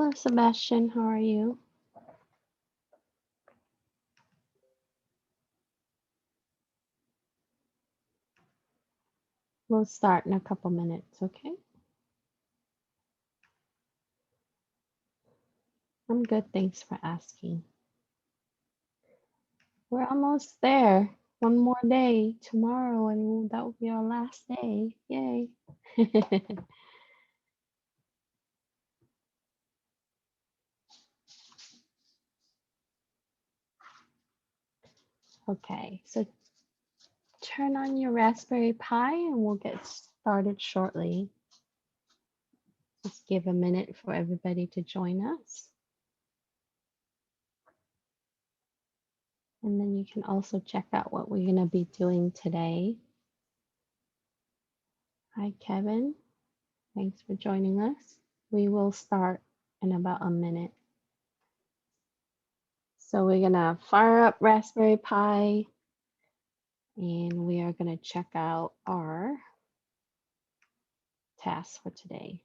Hello, Sebastian. How are you? We'll start in a couple minutes, okay? I'm good. Thanks for asking. We're almost there. One more day tomorrow, and that will be our last day. Yay. Okay, so turn on your Raspberry Pi and we'll get started shortly. Just give a minute for everybody to join us. And then you can also check out what we're going to be doing today. Hi, Kevin. Thanks for joining us. We will start in about a minute. So we're gonna fire up Raspberry Pi and we are gonna check out our task for today.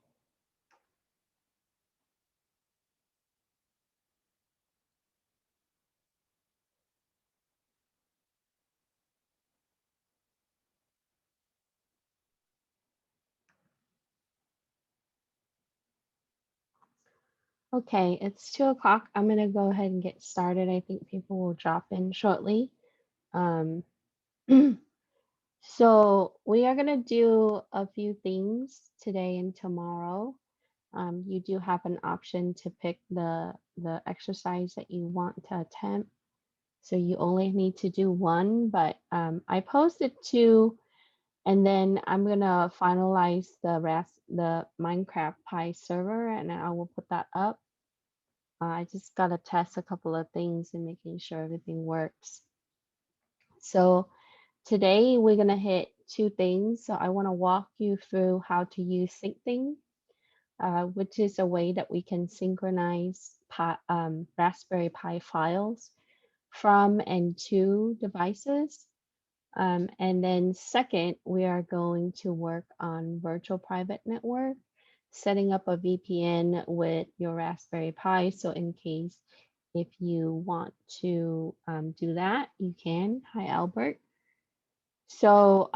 Okay, it's 2 o'clock. I'm gonna go ahead and get started. I think people will drop in shortly. So we are gonna do a few things today and tomorrow. You do have an option to pick the exercise that you want to attempt. So you only need to do one, but I posted 2, and then I'm gonna finalize the Minecraft Pi server, and I will put that up. I just gotta test a couple of things and making sure everything works. So today we're gonna hit 2 things. So I want to walk you through how to use Syncthing, which is a way that we can synchronize Raspberry Pi files from and to devices. And then second, we are going to work on virtual private network, setting up a VPN with your Raspberry Pi. So in case if you want to do that, you can. Hi, Albert. So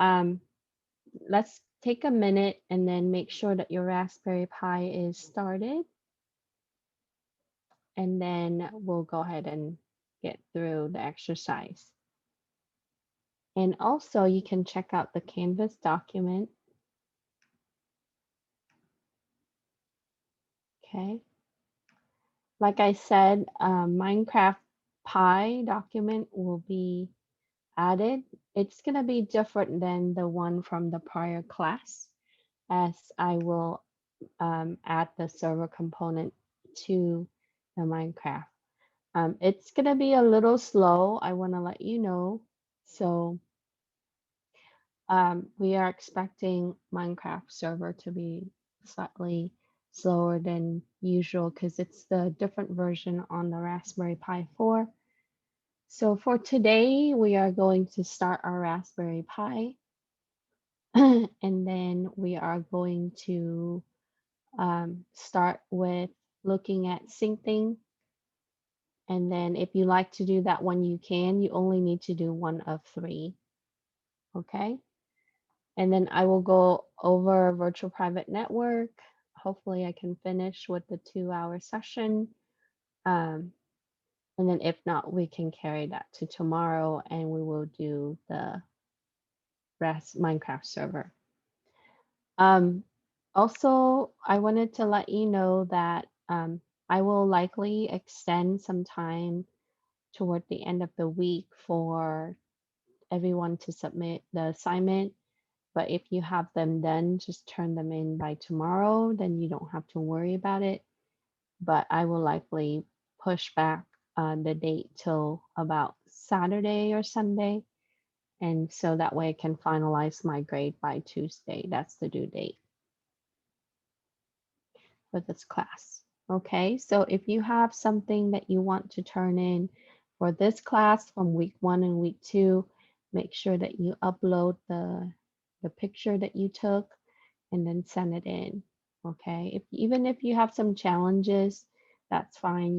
let's take a minute and then make sure that your Raspberry Pi is started. And then we'll go ahead and get through the exercise. And also you can check out the Canvas document. Okay. Like I said, Minecraft Pi document will be added. It's going to be different than the one from the prior class, as I will add the server component to the Minecraft. It's going to be a little slow. I want to let you know. So we are expecting Minecraft server to be slightly slower than usual because it's the different version on the Raspberry Pi 4. So for today, we are going to start our Raspberry Pi. And then we are going to start with looking at Syncthing. And then if you like to do that one, you can. You only need to do 1 of 3. Okay. And then I will go over virtual private network. Hopefully I can finish with the 2-hour session. And then if not, we can carry that to tomorrow and we will do the rest Minecraft server. Also, I wanted to let you know that I will likely extend some time toward the end of the week for everyone to submit the assignment. But if you have them done, just turn them in by tomorrow, then you don't have to worry about it. But I will likely push back the date till about Saturday or Sunday. And so that way I can finalize my grade by Tuesday. That's the due date for this class. Okay, so if you have something that you want to turn in for this class from week 1 and week 2, make sure that you upload the picture that you took and then send it in. Okay, even if you have some challenges, that's fine.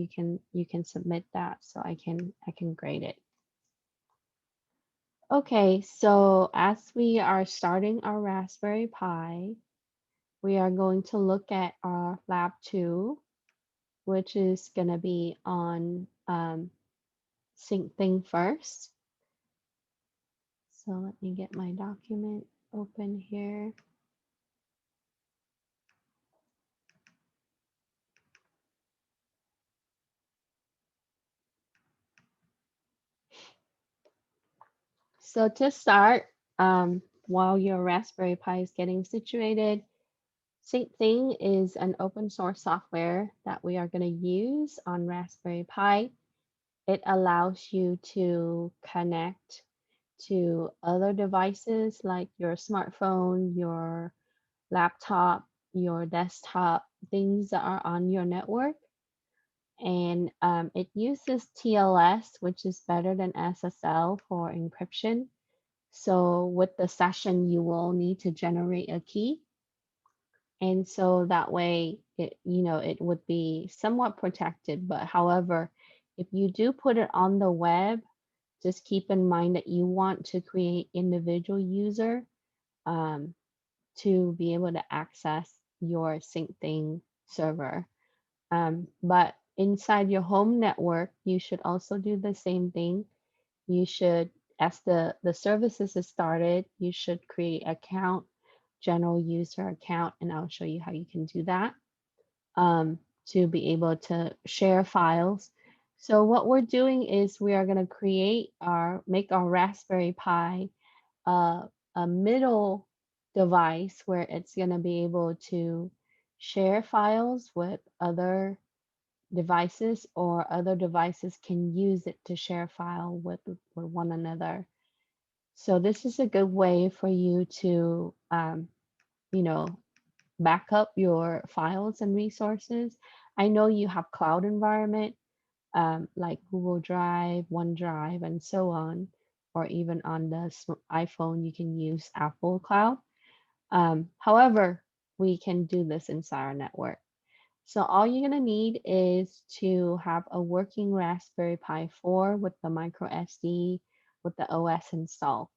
You can submit that so I can grade it. Okay, so as we are starting our Raspberry Pi, we are going to look at our lab 2, which is going to be on Syncthing first. So let me get my document open here. So to start, while your Raspberry Pi is getting situated, Syncthing is an open source software that we are going to use on Raspberry Pi. It allows you to connect to other devices like your smartphone, your laptop, your desktop, things that are on your network. And it uses TLS, which is better than SSL for encryption. So with the session, you will need to generate a key. And so that way, it would be somewhat protected. But however, if you do put it on the web, just keep in mind that you want to create individual user um, to be able to access your Syncthing server. But inside your home network, you should also do the same thing. You should, as the services is started, you should create account, general user account, and I'll show you how you can do that to be able to share files. So what we're doing is we are going to make our Raspberry Pi a middle device where it's going to be able to share files with other devices, or other devices can use it to share file with one another. So this is a good way for you to, you know, back up your files and resources. I know you have cloud environment like Google Drive, OneDrive, and so on, or even on the iPhone, you can use Apple Cloud. However, we can do this inside our network. So all you're going to need is to have a working Raspberry Pi 4 with the micro SD with the OS installed.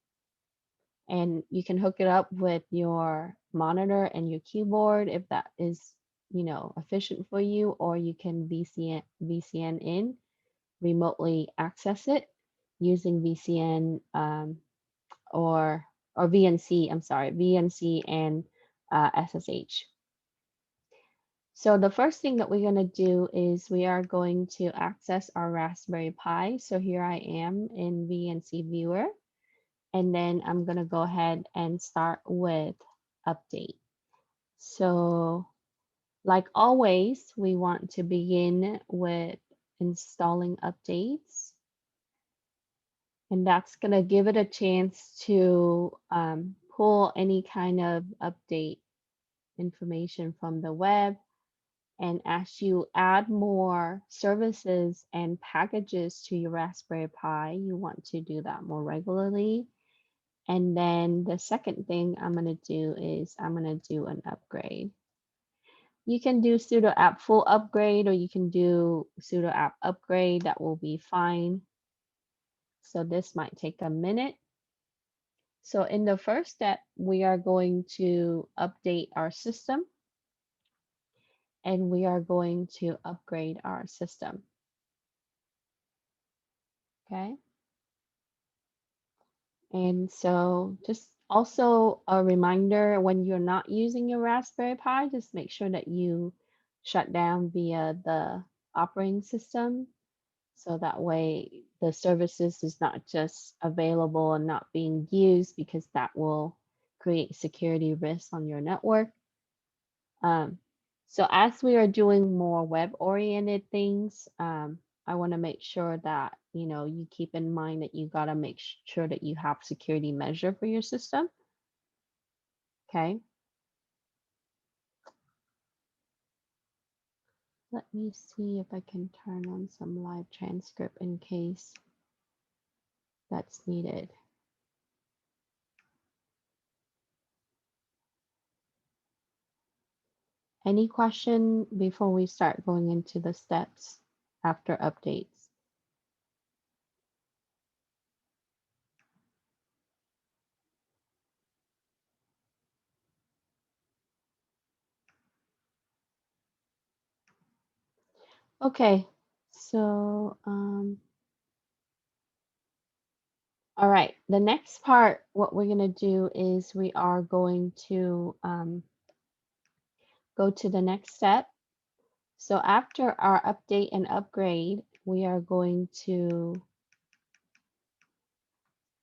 And you can hook it up with your monitor and your keyboard if that is, efficient for you, or you can VCN in, remotely access it using VCN or VNC, I'm sorry, VNC and SSH. So the first thing that we're going to do is we are going to access our Raspberry Pi. So here I am in VNC Viewer, and then I'm going to go ahead and start with update. So like always, we want to begin with installing updates. And that's going to give it a chance to pull any kind of update information from the web. And as you add more services and packages to your Raspberry Pi, you want to do that more regularly. And then the second thing I'm going to do is I'm going to do an upgrade. You can do sudo app full upgrade, or you can do sudo app upgrade. That will be fine. So this might take a minute. So in the first step, we are going to update our system, and we are going to upgrade our system. Okay. And so just also a reminder, when you're not using your Raspberry Pi, just make sure that you shut down via the operating system. So that way the services is not just available and not being used, because that will create security risks on your network. So as we are doing more web-oriented things, I want to make sure that you keep in mind that you got to make sure that you have security measure for your system. Okay. Let me see if I can turn on some live transcript in case that's needed. Any question before we start going into the steps after updates? Okay, so all right, the next part, what we're going to do is we are going to go to the next step. So after our update and upgrade, we are going to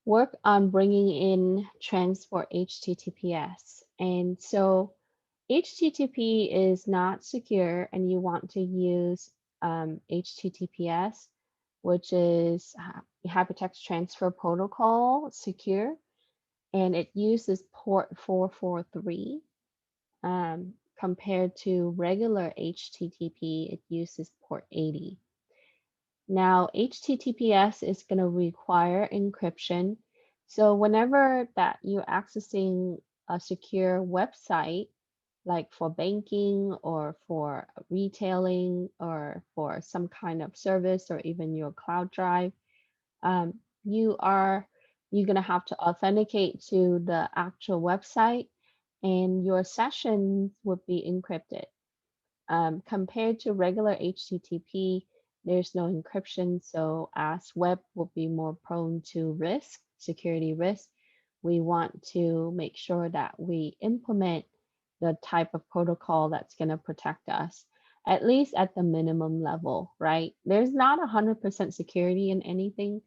work on bringing in transport HTTPS. And so HTTP is not secure, and you want to use HTTPS, which is Hypertext Transfer Protocol secure, and it uses port 443 compared to regular HTTP, it uses port 80. Now, HTTPS is going to require encryption. So whenever that you're accessing a secure website, like for banking or for retailing or for some kind of service or even your cloud drive, um, you are you're going to have to authenticate to the actual website, and your sessions would be encrypted. Compared to regular HTTP, there's no encryption, so as web will be more prone to risk, security risk, we want to make sure that we implement the type of protocol that's going to protect us, at least at the minimum level, right? There's not 100% security in anything,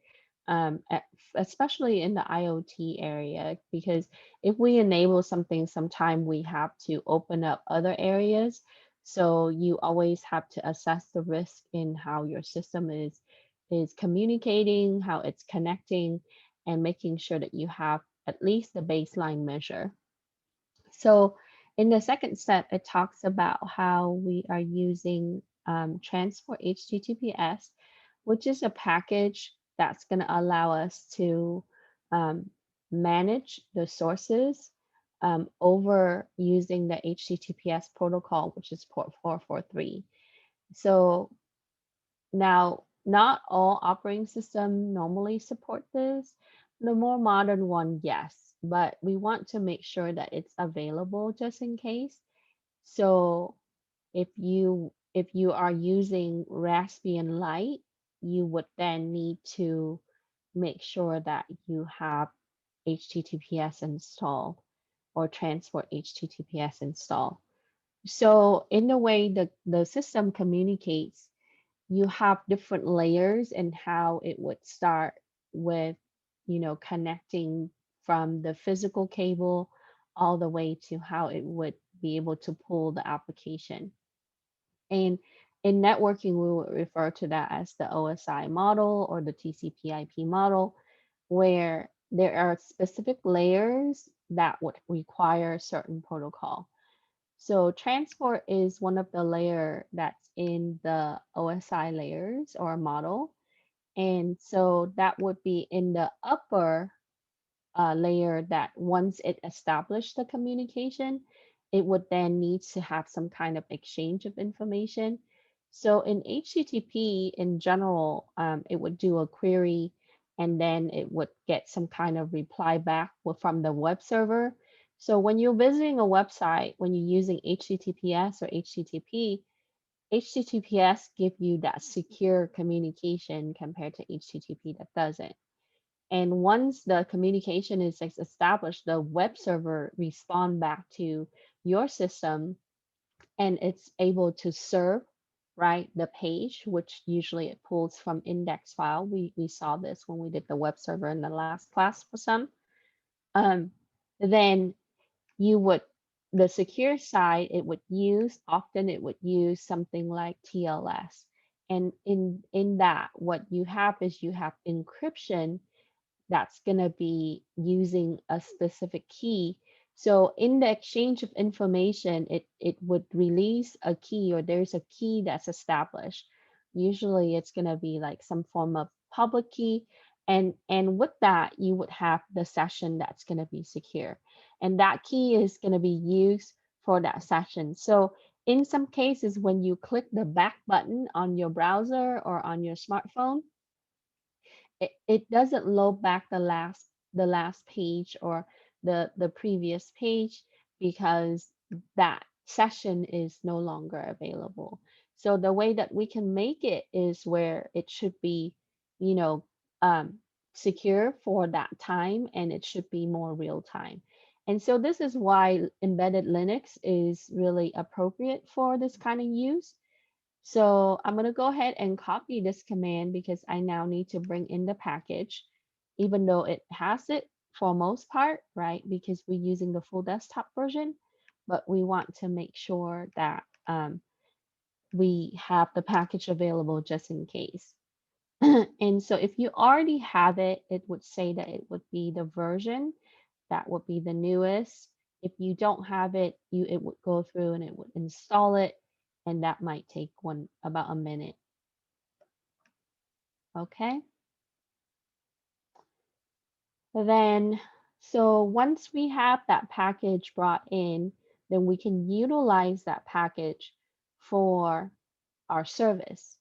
especially in the IoT area, because if we enable something, sometime we have to open up other areas, so you always have to assess the risk in how your system is communicating, how it's connecting, and making sure that you have at least the baseline measure. So in the second step, it talks about how we are using Transport HTTPS, which is a package that's going to allow us to um, manage the sources over using the HTTPS protocol, which is port 443. So now, not all operating systems normally support this. The more modern one, yes, but we want to make sure that it's available just in case. So if you are using Raspbian Lite, you would then need to make sure that you have HTTPS installed or transport HTTPS installed. So in the way that the system communicates, you have different layers and how it would start with, connecting from the physical cable all the way to how it would be able to pull the application. And in networking, we would refer to that as the OSI model or the TCP/IP model, where there are specific layers that would require certain protocol. So transport is one of the layer that's in the OSI layers or model. And so that would be in the upper layer that once it established the communication, it would then need to have some kind of exchange of information. So in HTTP in general, it would do a query and then it would get some kind of reply back from the web server. So when you're visiting a website, when you're using HTTPS or HTTP, HTTPS give you that secure communication compared to HTTP that doesn't. And once the communication is established, the web server respond back to your system and it's able to serve, right, the page, which usually it pulls from index file. We saw this when we did the web server in the last class for some. Um, then you would the secure side often it would use something like TLS. And in that, what you have is you have encryption that's going to be using a specific key. So in the exchange of information, it would release a key, or there's a key that's established. Usually it's going to be like some form of public key. And with that, you would have the session that's going to be secure. And that key is going to be used for that session. So in some cases, when you click the back button on your browser or on your smartphone, it doesn't load back the last page or the previous page because that session is no longer available. So the way that we can make it is where it should be, you know, um, secure for that time, and it should be more real time. And so this is why embedded Linux is really appropriate for this kind of use. So I'm going to go ahead and copy this command because I now need to bring in the package, even though it has it for most part, right? Because we're using the full desktop version, but we want to make sure that we have the package available just in case. And so if you already have it, it would say that it would be the version that would be the newest. If you don't have it, it would go through and it would install it, and that might take about a minute. Okay. Then, so once we have that package brought in, then we can utilize that package for our service.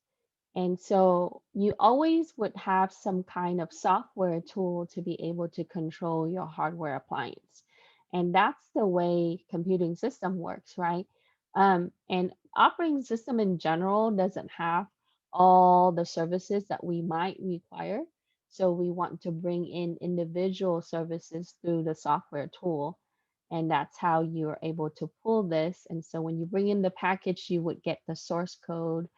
And so you always would have some kind of software tool to be able to control your hardware appliance. And that's the way computing system works, right? And operating system in general doesn't have all the services that we might require. So we want to bring in individual services through the software tool. And that's how you're able to pull this. And so when you bring in the package, you would get the source code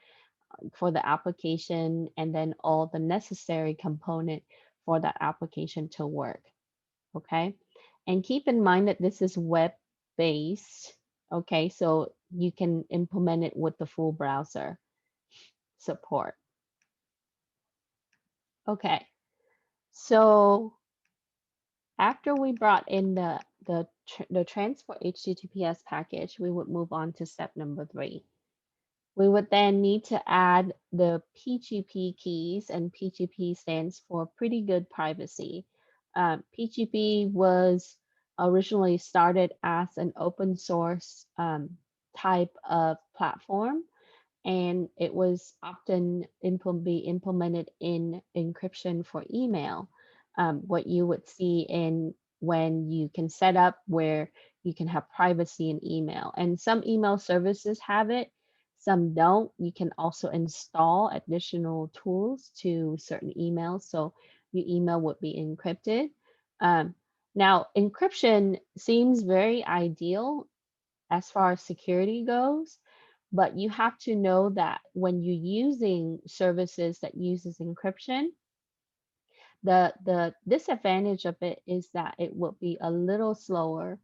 for the application and then all the necessary component for that application to work. Okay. And keep in mind that this is web based. Okay. So you can implement it with the full browser support. Okay. So after we brought in the transport HTTPS package, we would move on to step number 3. We would then need to add the PGP keys, and PGP stands for Pretty Good Privacy. PGP was originally started as an open source type of platform, and it was often be implemented in encryption for email. What you would see in when you can set up where you can have privacy in email, and some email services have it, some don't. You can also install additional tools to certain emails, so your email would be encrypted. Um, Now, encryption seems very ideal as far as security goes, but you have to know that when you're using services that uses encryption, the disadvantage of it is that it will be a little slower,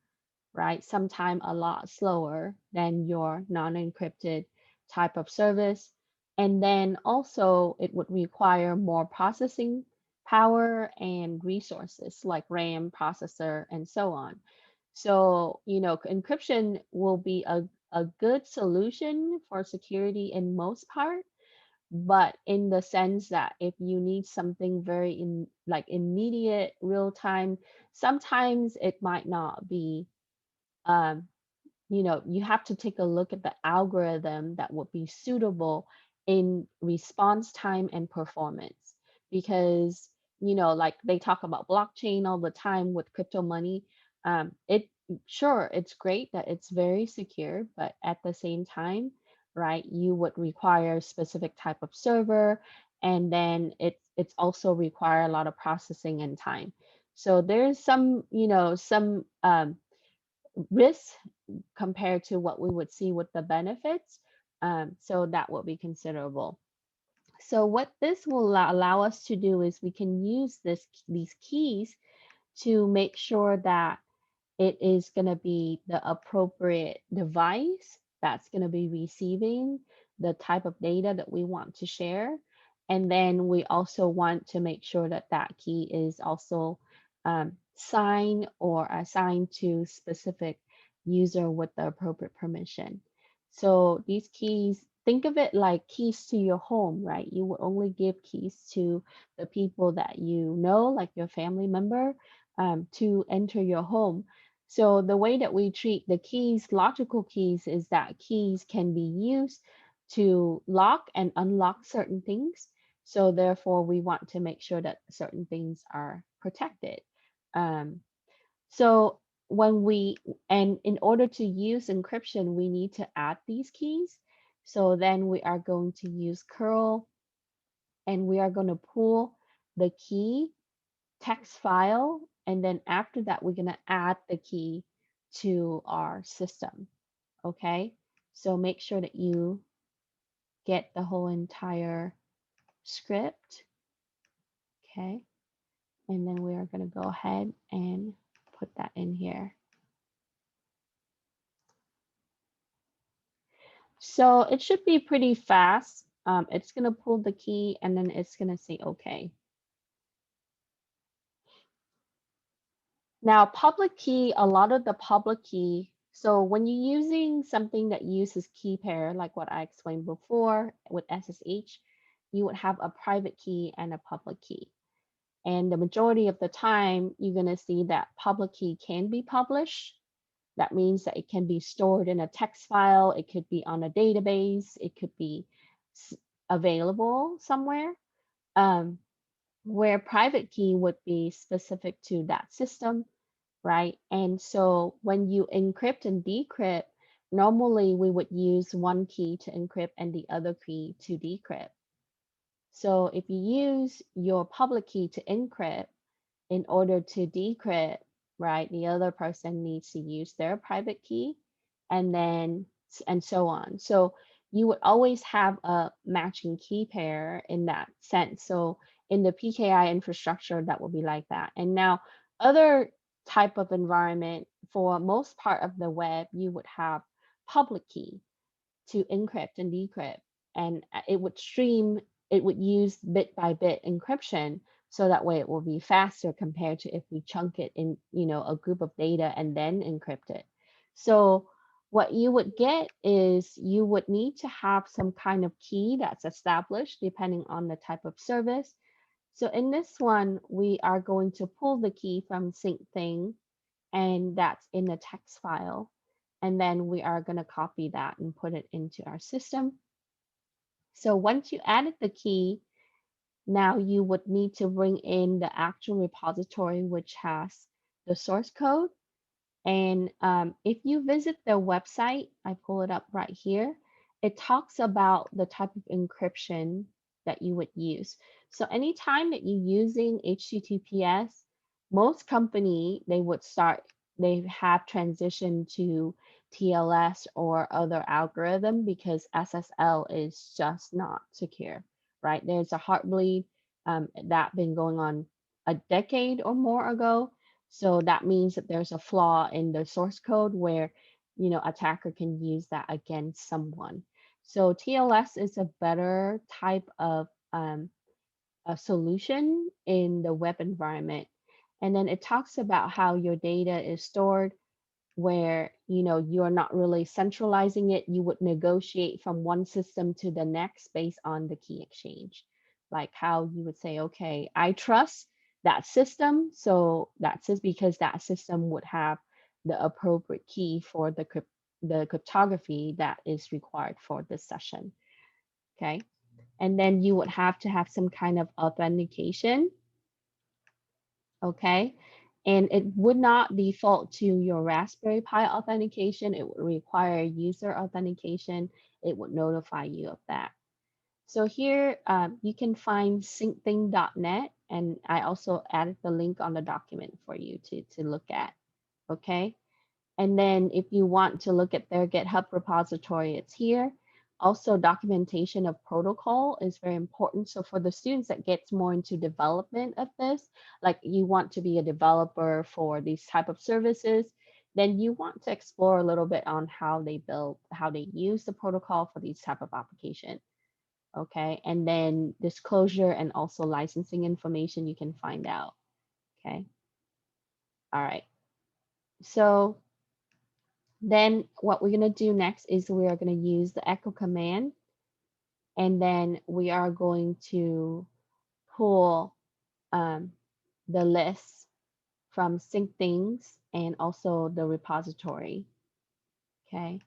right? Sometime a lot slower than your non-encrypted type of service. And then also it would require more processing power and resources like RAM, processor, and so on. So, encryption will be a good solution for security in most part, but in the sense that if you need something very like immediate, real time, sometimes it might not be um, you have to take a look at the algorithm that would be suitable in response time and performance. Because, like they talk about blockchain all the time with crypto money. It sure it's great that it's very secure, but at the same time, right, you would require a specific type of server, and then it's also require a lot of processing and time. So there's some, some risks compared to what we would see with the benefits. So that will be considerable. So what this will allow us to do is we can use these keys to make sure that it is going to be the appropriate device that's going to be receiving the type of data that we want to share. And then we also want to make sure that that key is also signed or assigned to specific user with the appropriate permission. So these keys, think of it like keys to your home, right? You will only give keys to the people that you know, like your family member, to enter your home. So the way that we treat the keys, logical keys, is that keys can be used to lock and unlock certain things. So therefore, we want to make sure that certain things are protected. Um, so and in order to use encryption, we need to add these keys. So then we are going to use curl, and we are going to pull the key text file. And then after that, we're going to add the key to our system. Okay. So make sure that you get the whole entire script. Okay. And then we are going to go ahead and put that in here. So it should be pretty fast. It's going to pull the key and then it's going to say okay. Now, public key, a lot of the public key, so when you're using something that uses key pair, like what I explained before with SSH, you would have a private key and a public key. And the majority of the time, you're going to see that public key can be published. That means that it can be stored in a text file, it could be on a database, it could be available somewhere. Where private key would be specific to that system, right? And so when you encrypt and decrypt, normally we would use one key to encrypt and the other key to decrypt. So if you use your public key to encrypt, in order to decrypt, right, the other person needs to use their private key, and then and so on. So you would always have a matching key pair in that sense. So in the PKI infrastructure, that will be like that. And now other type of environment, for most part of the web, you would have public key to encrypt and decrypt, and it would use bit by bit encryption, so that way it will be faster compared to if we chunk it in, a group of data and then encrypt it. So what you would get is you would need to have some kind of key that's established depending on the type of service. So in this one, we are going to pull the key from Syncthing, and that's in the text file. And then we are going to copy that and put it into our system. So once you added the key, now you would need to bring in the actual repository, which has the source code. And if you visit their website, I pull it up right here, it talks about the type of encryption that you would use. So anytime that you're using HTTPS, most company, they have transitioned to TLS or other algorithm because SSL is just not secure, right? There's a heartbleed that been going on a decade or more ago. So that means that there's a flaw in the source code where, attacker can use that against someone. So TLS is a better type of a solution in the web environment. And then it talks about how your data is stored, where you're not really centralizing it. You would negotiate from one system to the next based on the key exchange, like how you would say, okay, I trust that system, so that's just because that system would have the appropriate key for the cryptography that is required for this session. Okay, and then you would have to have some kind of authentication. Okay, and it would not default to your Raspberry Pi authentication. It would require user authentication. It would notify you of that. So here you can find syncthing.net, and I also added the link on the document for you to look at. Okay, and then if you want to look at their GitHub repository, it's here. Also, documentation of protocol is very important. So for the students that gets more into development of this, like you want to be a developer for these type of services, then you want to explore a little bit on how they build, how they use the protocol for these type of application. Okay, and then disclosure and also licensing information you can find out. Okay, all right. So then what we're going to do next is we are going to use the echo command, and then we are going to pull the list from Syncthings and also the repository. Okay.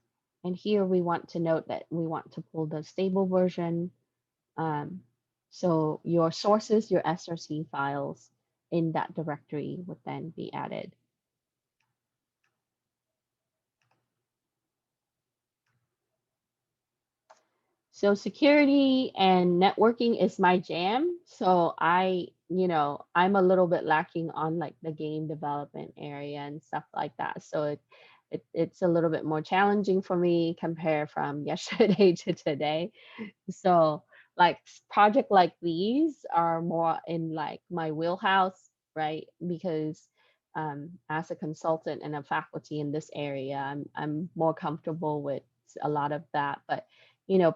And here we want to note that we want to pull the stable version. Um, so your sources, your SRC files in that directory would then be added. So security and networking is my jam. So I'm a little bit lacking on like the game development area and stuff like that. So it's a little bit more challenging for me compared from yesterday to today. So like project like these are more in like my wheelhouse, right? Because as a consultant and a faculty in this area, I'm more comfortable with a lot of that. But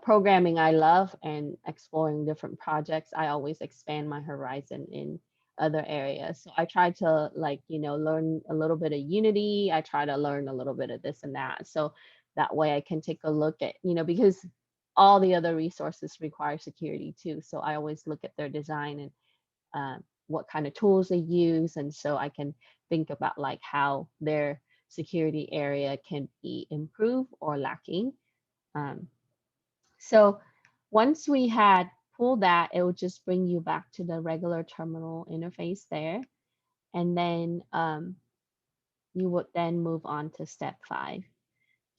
programming I love, and exploring different projects. I always expand my horizon in other areas. So I try to like, learn a little bit of Unity. I try to learn a little bit of this and that. So that way I can take a look at, because all the other resources require security too. So I always look at their design and what kind of tools they use. And so I can think about like how their security area can be improved or lacking. Um, so once we had pulled that, it would just bring you back to the regular terminal interface there. And then you would then move on to step 5.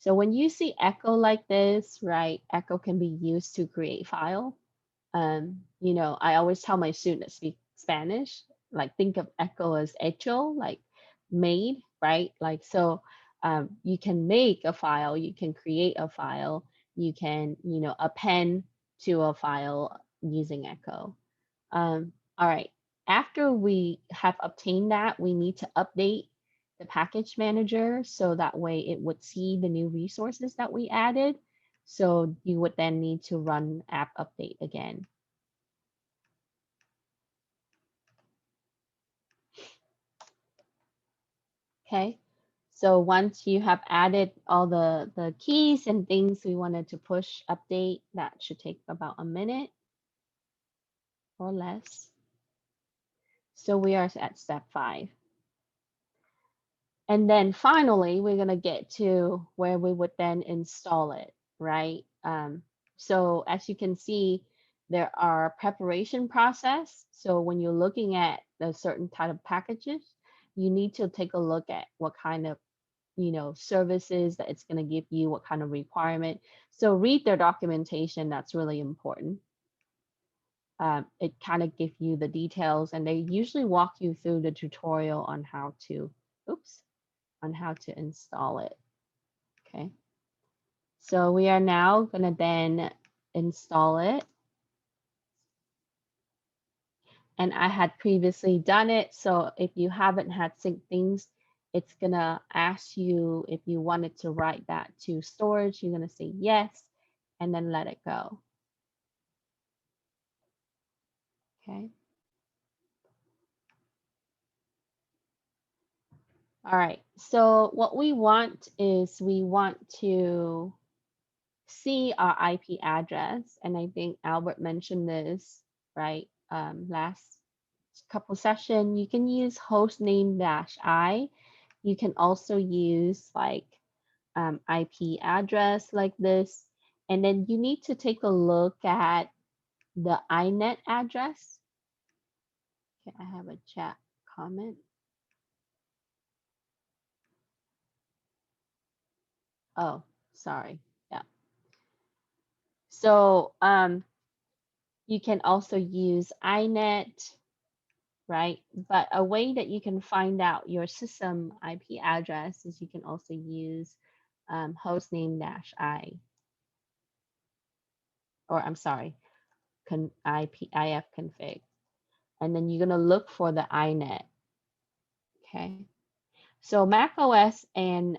So when you see echo like this, right, echo can be used to create file. I always tell my students that speak Spanish, like think of echo as hecho, like made, right? Like so you can make a file, you can create a file, you can, append to a file using echo. All right. After we have obtained that, we need to update the package manager so that way it would see the new resources that we added. So you would then need to run app update again. Okay. So once you have added all the keys and things we wanted to push update, that should take about a minute or less. So we are at step 5. And then finally, we're going to get to where we would then install it, right? So as you can see, there are preparation process. So when you're looking at a certain type of packages, you need to take a look at what kind of services that it's going to give you, what kind of requirement. So read their documentation. That's really important. It kind of gives you the details, and they usually walk you through the tutorial on how to, on how to install it. Okay. So we are now going to then install it. And I had previously done it. So if you haven't had Syncthings, it's going to ask you if you wanted to write that to storage. You're going to say yes, and then let it go. Okay. All right. So what we want is we want to see our IP address. And I think Albert mentioned this, right? Last couple session, you can use hostname -i. You can also use like IP address like this. And then you need to take a look at the INET address. Okay, I have a chat comment. Oh, sorry. Yeah. So you can also use INET, right? But a way that you can find out your system IP address is you can also use hostname -i, or I'm sorry, if config. And then you're going to look for the INET. Okay. So Mac OS and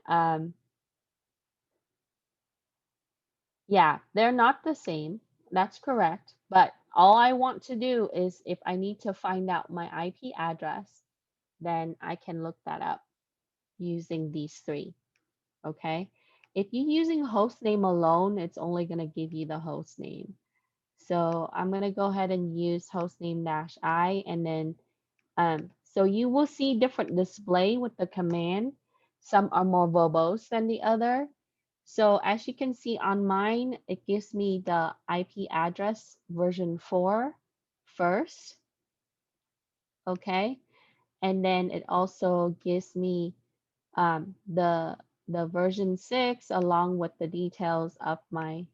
yeah, they're not the same. That's correct. But all I want to do is if I need to find out my IP address, then I can look that up using these 3. Okay. If you're using host name alone, it's only going to give you the host name. So I'm going to go ahead and use hostname -i and then So you will see different display with the command. Some are more verbose than the other. So as you can see on mine, it gives me the IP address version 4 first, okay? And then it also gives me the version 6 along with the details of my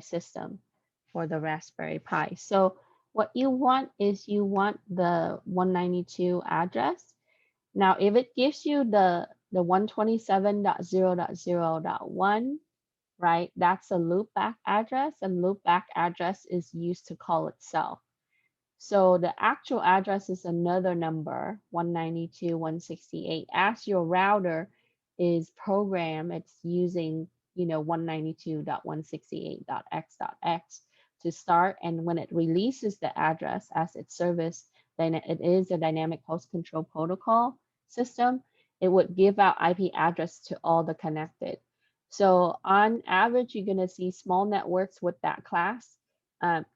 system for the Raspberry Pi. So what you want is you want the 192 address. Now, if it gives you the 127.0.0.1, right, that's a loopback address, and loopback address is used to call itself. So the actual address is another number, 192.168. As your router is programmed, it's using, 192.168.x.x to start. And when it releases the address as its service, then it is a dynamic host control protocol system. It would give out IP address to all the connected. So on average, you're going to see small networks with that class.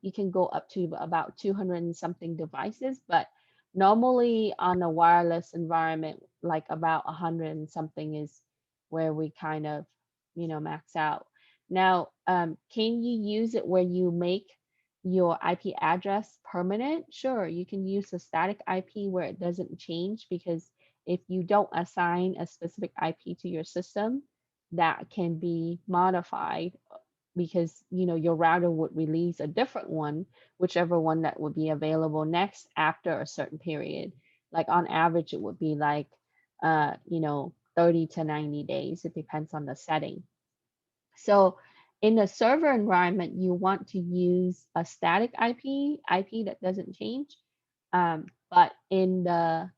You can go up to about 200 and something devices, but normally on a wireless environment, like about 100 and something is where we kind of, max out. Now, can you use it where you make your IP address permanent? Sure, you can use a static IP where it doesn't change, because if you don't assign a specific IP to your system, that can be modified, because your router would release a different one, whichever one that would be available next after a certain period. Like on average, it would be like 30 to 90 days. It depends on the setting. So in a server environment, you want to use a static IP that doesn't change. But in the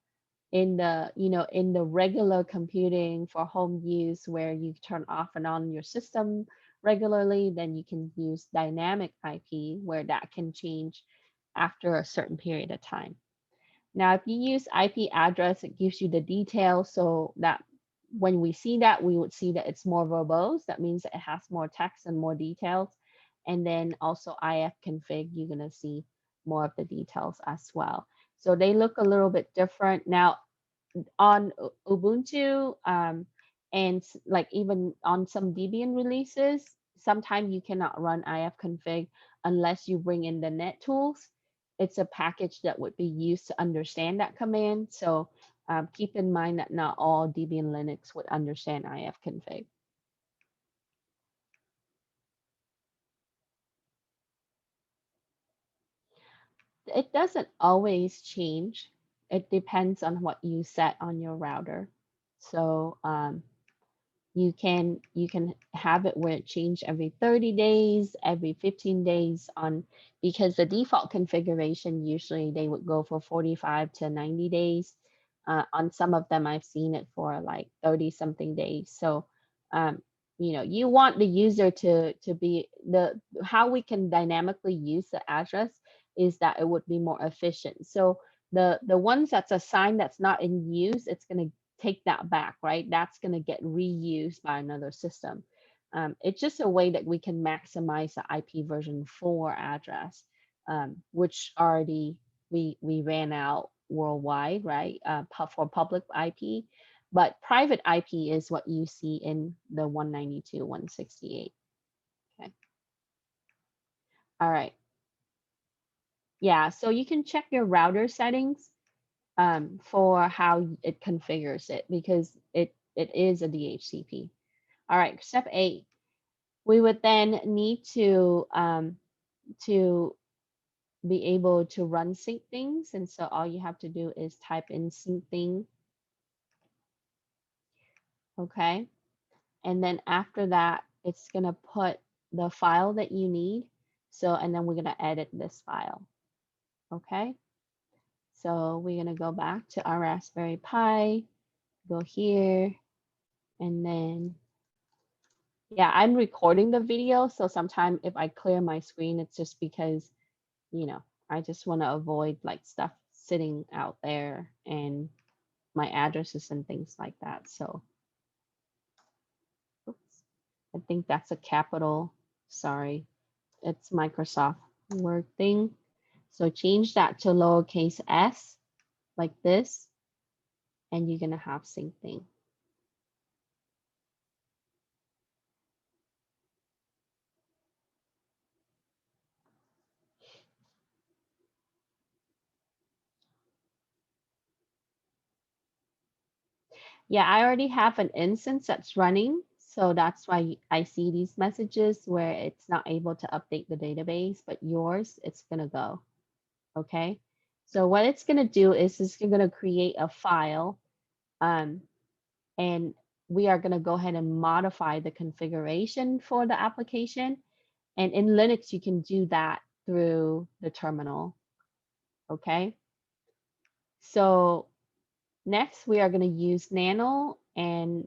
regular computing for home use, where you turn off and on your system regularly, then you can use dynamic IP, where that can change after a certain period of time. Now, if you use IP address, it gives you the details, so that when we see that, we would see that it's more verbose. That means that it has more text and more details. And then also ifconfig, you're going to see more of the details as well. So they look a little bit different. Now, on Ubuntu, and like even on some Debian releases, sometimes you cannot run ifconfig unless you bring in the net tools. It's a package that would be used to understand that command. So keep in mind that not all Debian Linux would understand ifconfig. It doesn't always change. It depends on what you set on your router. So you can have it where it change every 30 days, every 15 days, because the default configuration, usually they would go for 45 to 90 days. On some of them, I've seen it for like 30 something days. So you want the user to be how we can dynamically use the address is that it would be more efficient. So the ones that's assigned that's not in use, it's going to take that back, right? That's going to get reused by another system. It's just a way that we can maximize the IP version 4 address, which already we ran out worldwide, right? For public IP, but private IP is what you see in the 192.168. Okay. All right. Yeah, so you can check your router settings for how it configures it, because it is a DHCP. All right, step 8. We would then need to be able to run Syncthing, and so all you have to do is type in Syncthing, okay? And then after that, it's gonna put the file that you need. So, and then we're gonna edit this file, okay? So we're gonna go back to our Raspberry Pi, go here, and then, yeah, I'm recording the video, so sometimes if I clear my screen, it's just because, I just want to avoid like stuff sitting out there and my addresses and things like that. So, oops, I think that's a capital. Sorry, it's Microsoft Word thing. So change that to lowercase s, like this. and you're going to have Syncthing. Yeah, I already have an instance that's running. So that's why I see these messages where it's not able to update the database, but yours, it's going to go. Okay. So what it's going to do is it's going to create a file, and we are going to go ahead and modify the configuration for the application. And in Linux, you can do that through the terminal. Okay. So next, we are going to use Nano, and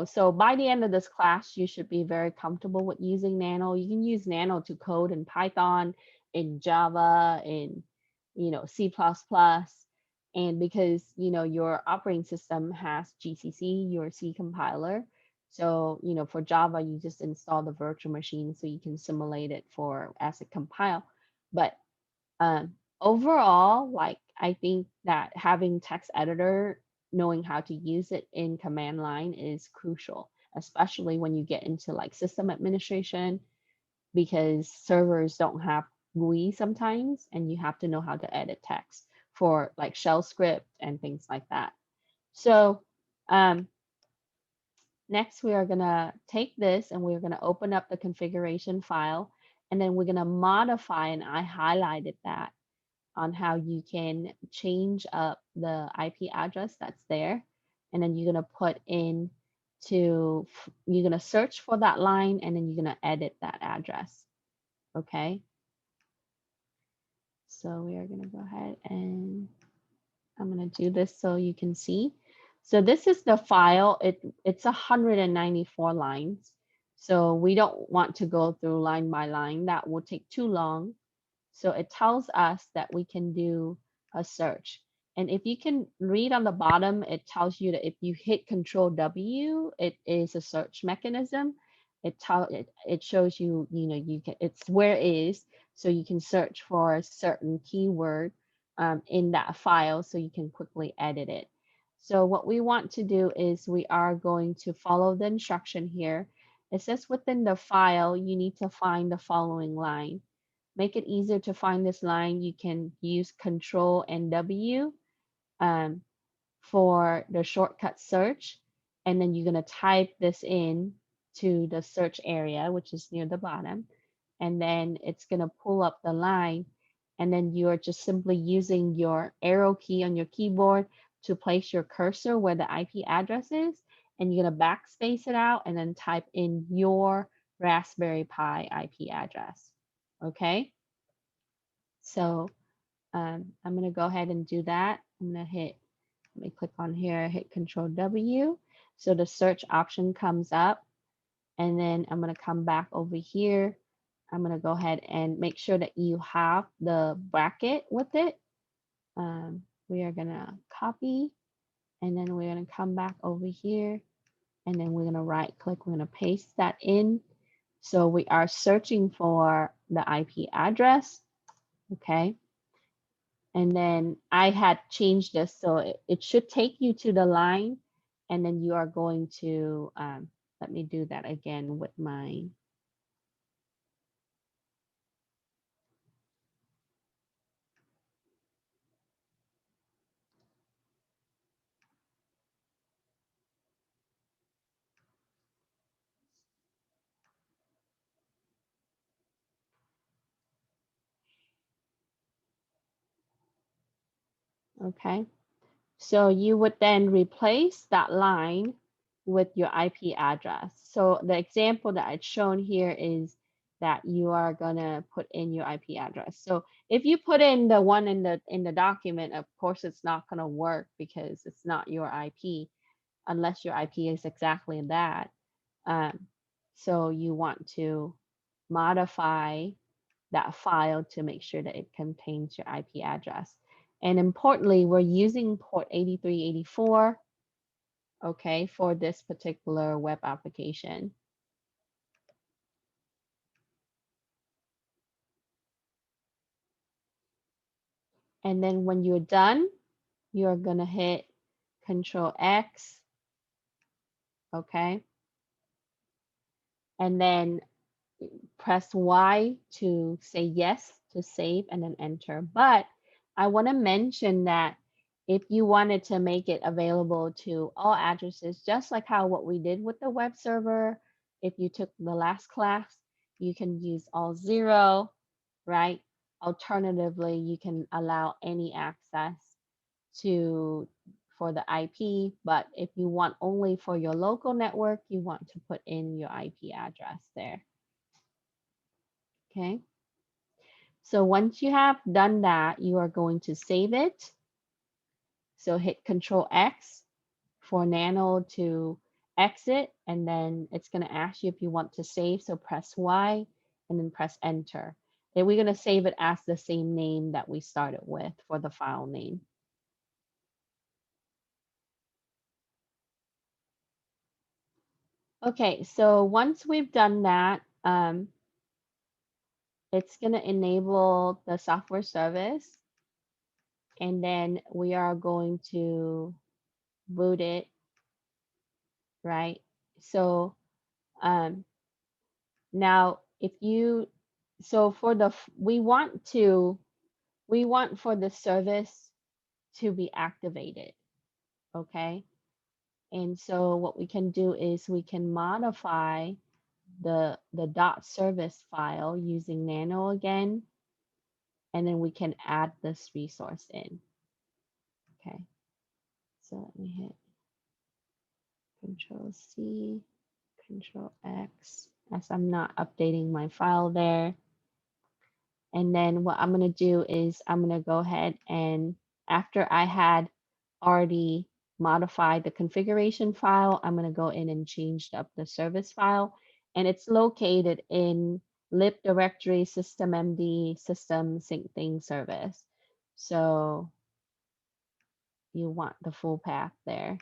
so by the end of this class, you should be very comfortable with using Nano. You can use Nano to code in Python, in Java, in C++, and because your operating system has GCC, your C compiler. So for Java, you just install the virtual machine so you can simulate it for as it compile. But overall, like I think that having text editor, knowing how to use it in command line is crucial, especially when you get into like system administration, because servers don't have GUI sometimes, and you have to know how to edit text for like shell script and things like that. So next we are gonna take this and we're gonna open up the configuration file, and then we're gonna modify, and I highlighted that, on how you can change up the IP address that's there. And then you're going to put in you're going to search for that line, and then you're going to edit that address. Okay. So we are going to go ahead and I'm going to do this so you can see. So this is the file. It's 194 lines. So we don't want to go through line by line. That will take too long. So it tells us that we can do a search. And if you can read on the bottom, it tells you that if you hit Control W, it is a search mechanism. It shows you, you can, it's where is, so you can search for a certain keyword in that file so you can quickly edit it. So what we want to do is we are going to follow the instruction here. It says within the file, you need to find the following line. Make it easier to find this line, you can use Control and W for the shortcut search. And then you're going to type this in to the search area, which is near the bottom. And then it's going to pull up the line. And then you're just simply using your arrow key on your keyboard to place your cursor where the IP address is. And you're going to backspace it out and then type in your Raspberry Pi IP address. Okay. So I'm going to go ahead and do that. I'm going to let me click on here, hit Control W. So the search option comes up, and then I'm going to come back over here. I'm going to go ahead and make sure that you have the bracket with it. We are going to copy, and then we're going to come back over here, and then we're going to right click, we're going to paste that in. So we are searching for the IP address. Okay. And then I had changed this, so it should take you to the line, and then you are going to, let me do that again with my, okay. So you would then replace that line with your IP address. So the example that I'd shown here is that you are gonna put in your IP address. So if you put in the one in the document, of course it's not gonna work because it's not your IP unless your IP is exactly that. Um, so you want to modify that file to make sure that it contains your IP address. And importantly, we're using port 8384, okay, for this particular web application. And then when you're done, you're gonna hit Control X, okay? And then press Y to say yes to save and then enter. But I want to mention that if you wanted to make it available to all addresses, just like how what we did with the web server, if you took the last class, you can use all 0, right? Alternatively, you can allow any access to for the IP, but if you want only for your local network, you want to put in your IP address there. Okay. So once you have done that, you are going to save it. So hit Control X for Nano to exit, and then it's going to ask you if you want to save. So press Y and then press Enter. And we're going to save it as the same name that we started with for the file name. Okay, so once we've done that, it's going to enable the software service, and then we are going to boot it, right? So now if you, so for the, we want for the service to be activated, okay? And so what we can do is we can modify the .service file using Nano again, and then we can add this resource in. Okay, so let me hit Control C, Control X, as I'm not updating my file there. And then what I'm going to do is I'm going to go ahead and after I had already modified the configuration file, I'm going to go in and change up the service file. And it's located in lib directory systemd system syncthing service. So you want the full path there.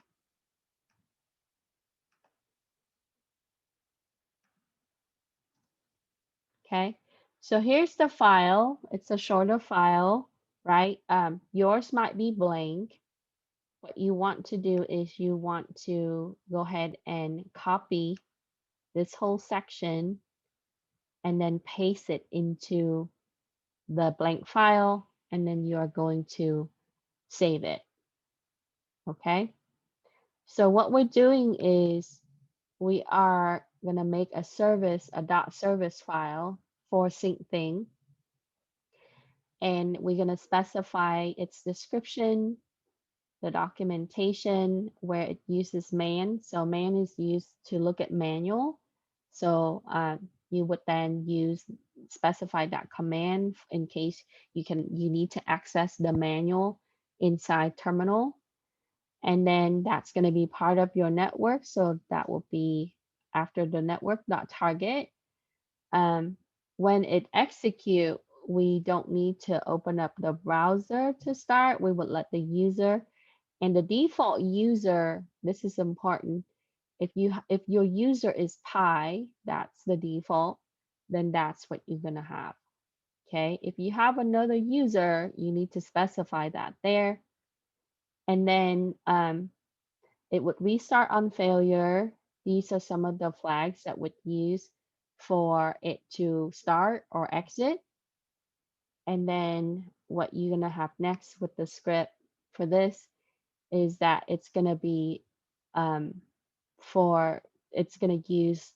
Okay, so here's the file. It's a shorter file, right? Yours might be blank. What you want to do is you want to go ahead and copy this whole section and then paste it into the blank file, and then you are going to save it. Okay, so what we're doing is we are going to make a service, a .service file for Syncthing, and we're going to specify its description, the documentation where it uses man. So man is used to look at manual. So you would then specify that command in case you need to access the manual inside terminal. And then that's going to be part of your network. So that will be after the network.target. When it execute, we don't need to open up the browser to start. We would let the user, and the default user, this is important. If your user is Pi, that's the default, then that's what you're gonna have. Okay, if you have another user, you need to specify that there. And then it would restart on failure. These are some of the flags that would use for it to start or exit. And then what you're gonna have next with the script for this is that it's going to be it's going to use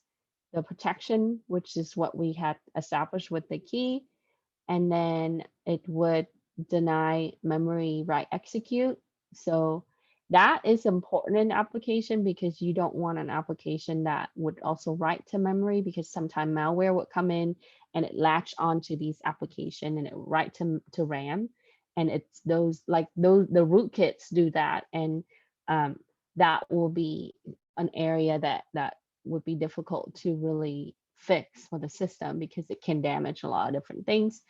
the protection, which is what we had established with the key, and then it would deny memory write execute. So that is important in application because you don't want an application that would also write to memory, because sometimes malware would come in and it latch onto these application and it would write to RAM. And it's those the rootkits do that, and that will be an area that would be difficult to really fix for the system because it can damage a lot of different things.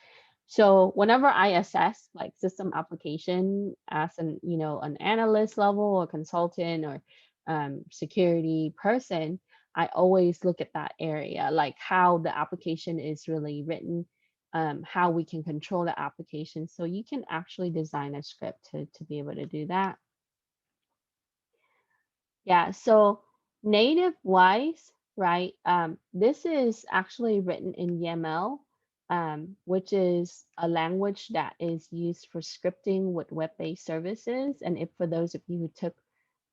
So whenever I assess like system application as an analyst level or consultant or security person, I always look at that area, like how the application is really written, how we can control the application. So you can actually design a script to be able to do that. Yeah, so native wise, right? This is actually written in YAML, which is a language that is used for scripting with web-based services. And if for those of you who took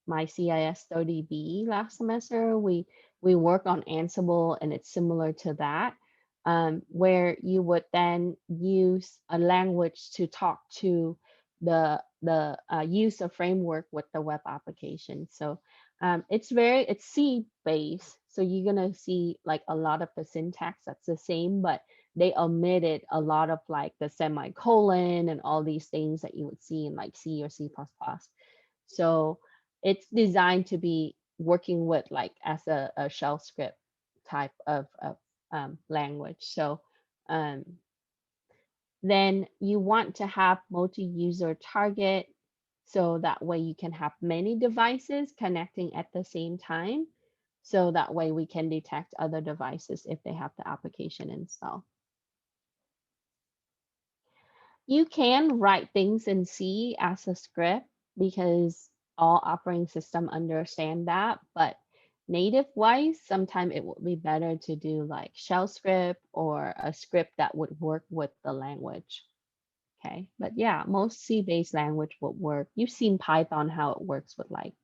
my CIS30B last semester, we work on Ansible, and it's similar to that, where you would then use a language to talk to the use of framework with the web application. So it's C based, so you're gonna see like a lot of the syntax that's the same, but they omitted a lot of like the semicolon and all these things that you would see in like C or C++. So it's designed to be working with like as a shell script type of language. So um, then you want to have multi-user target, so that way you can have many devices connecting at the same time. So that way we can detect other devices if they have the application installed. You can write things in C as a script because all operating system understand that, but native wise, sometimes it would be better to do like shell script or a script that would work with the language. Okay, but yeah, most C-based language would work. You've seen Python, how it works with like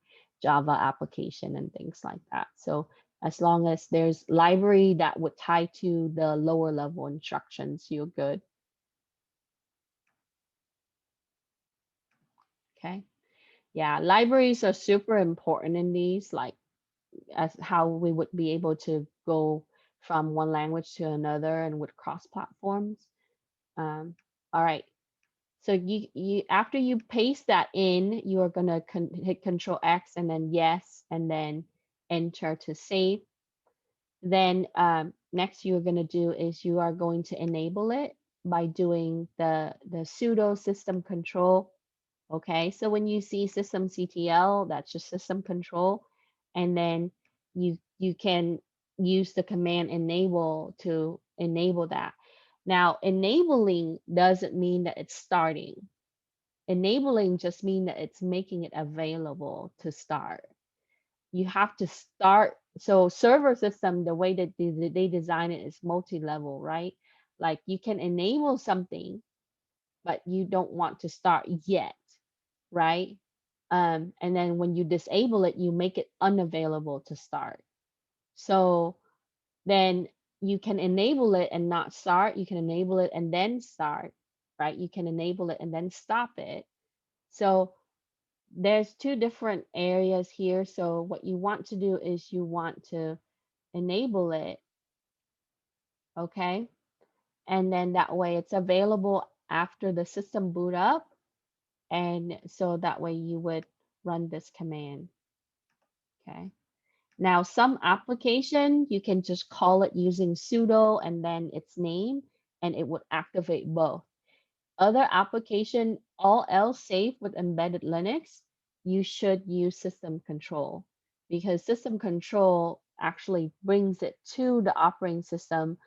Java application and things like that. So as long as there's library that would tie to the lower level instructions, you're good. Okay. Yeah, libraries are super important in these, like as how we would be able to go from one language to another and with cross platforms. All right. So you after you paste that in, you are gonna hit Control X and then yes, and then enter to save. Then next you're gonna do is you are going to enable it by doing the sudo system control. Okay, so when you see systemctl, that's your system control, and then you can use the command enable to enable that. Now, enabling doesn't mean that it's starting. Enabling just mean that it's making it available to start. You have to start. So server system, the way that they design it is multi-level, right? Like you can enable something, but you don't want to start yet, right? And then when you disable it, you make it unavailable to start. So then you can enable it and not start. You can enable it and then start, right? You can enable it and then stop it. So there's two different areas here. So what you want to do is you want to enable it, okay? And then that way it's available after the system boot up. And so that way you would run this command, okay? Now, some application, you can just call it using sudo and then its name, and it would activate both. Other application, all else safe with embedded Linux, you should use system control, because system control actually brings it to the operating system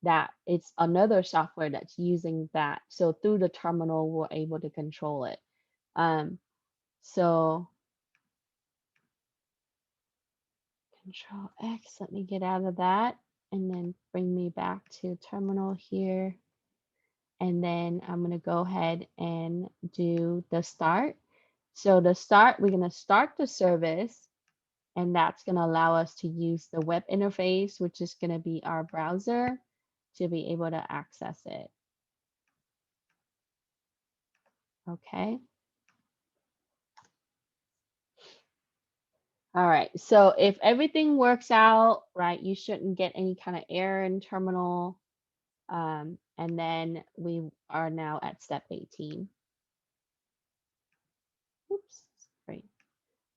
that it's another software that's using that. So through the terminal, we're able to control it. So Control X, let me get out of that and then bring me back to terminal here. And then I'm going to go ahead and do the start. So the start, we're going to start the service, and that's going to allow us to use the web interface, which is going to be our browser, to be able to access it. Okay. All right. So if everything works out, right, you shouldn't get any kind of error in terminal. And then we are now at step 18. Oops, sorry,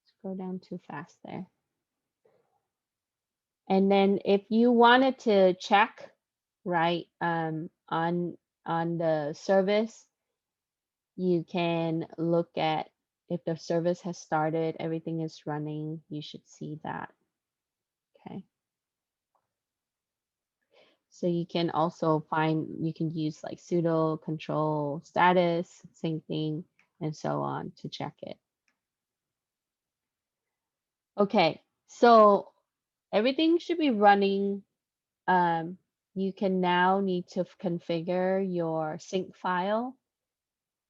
scroll down too fast there. And then if you wanted to check, right, on the service, you can look at if the service has started, everything is running, you should see that. Okay. So you can also find, you can use like sudo control status, Syncthing, and so on to check it. Okay, so everything should be running. You can now need to configure your sync file.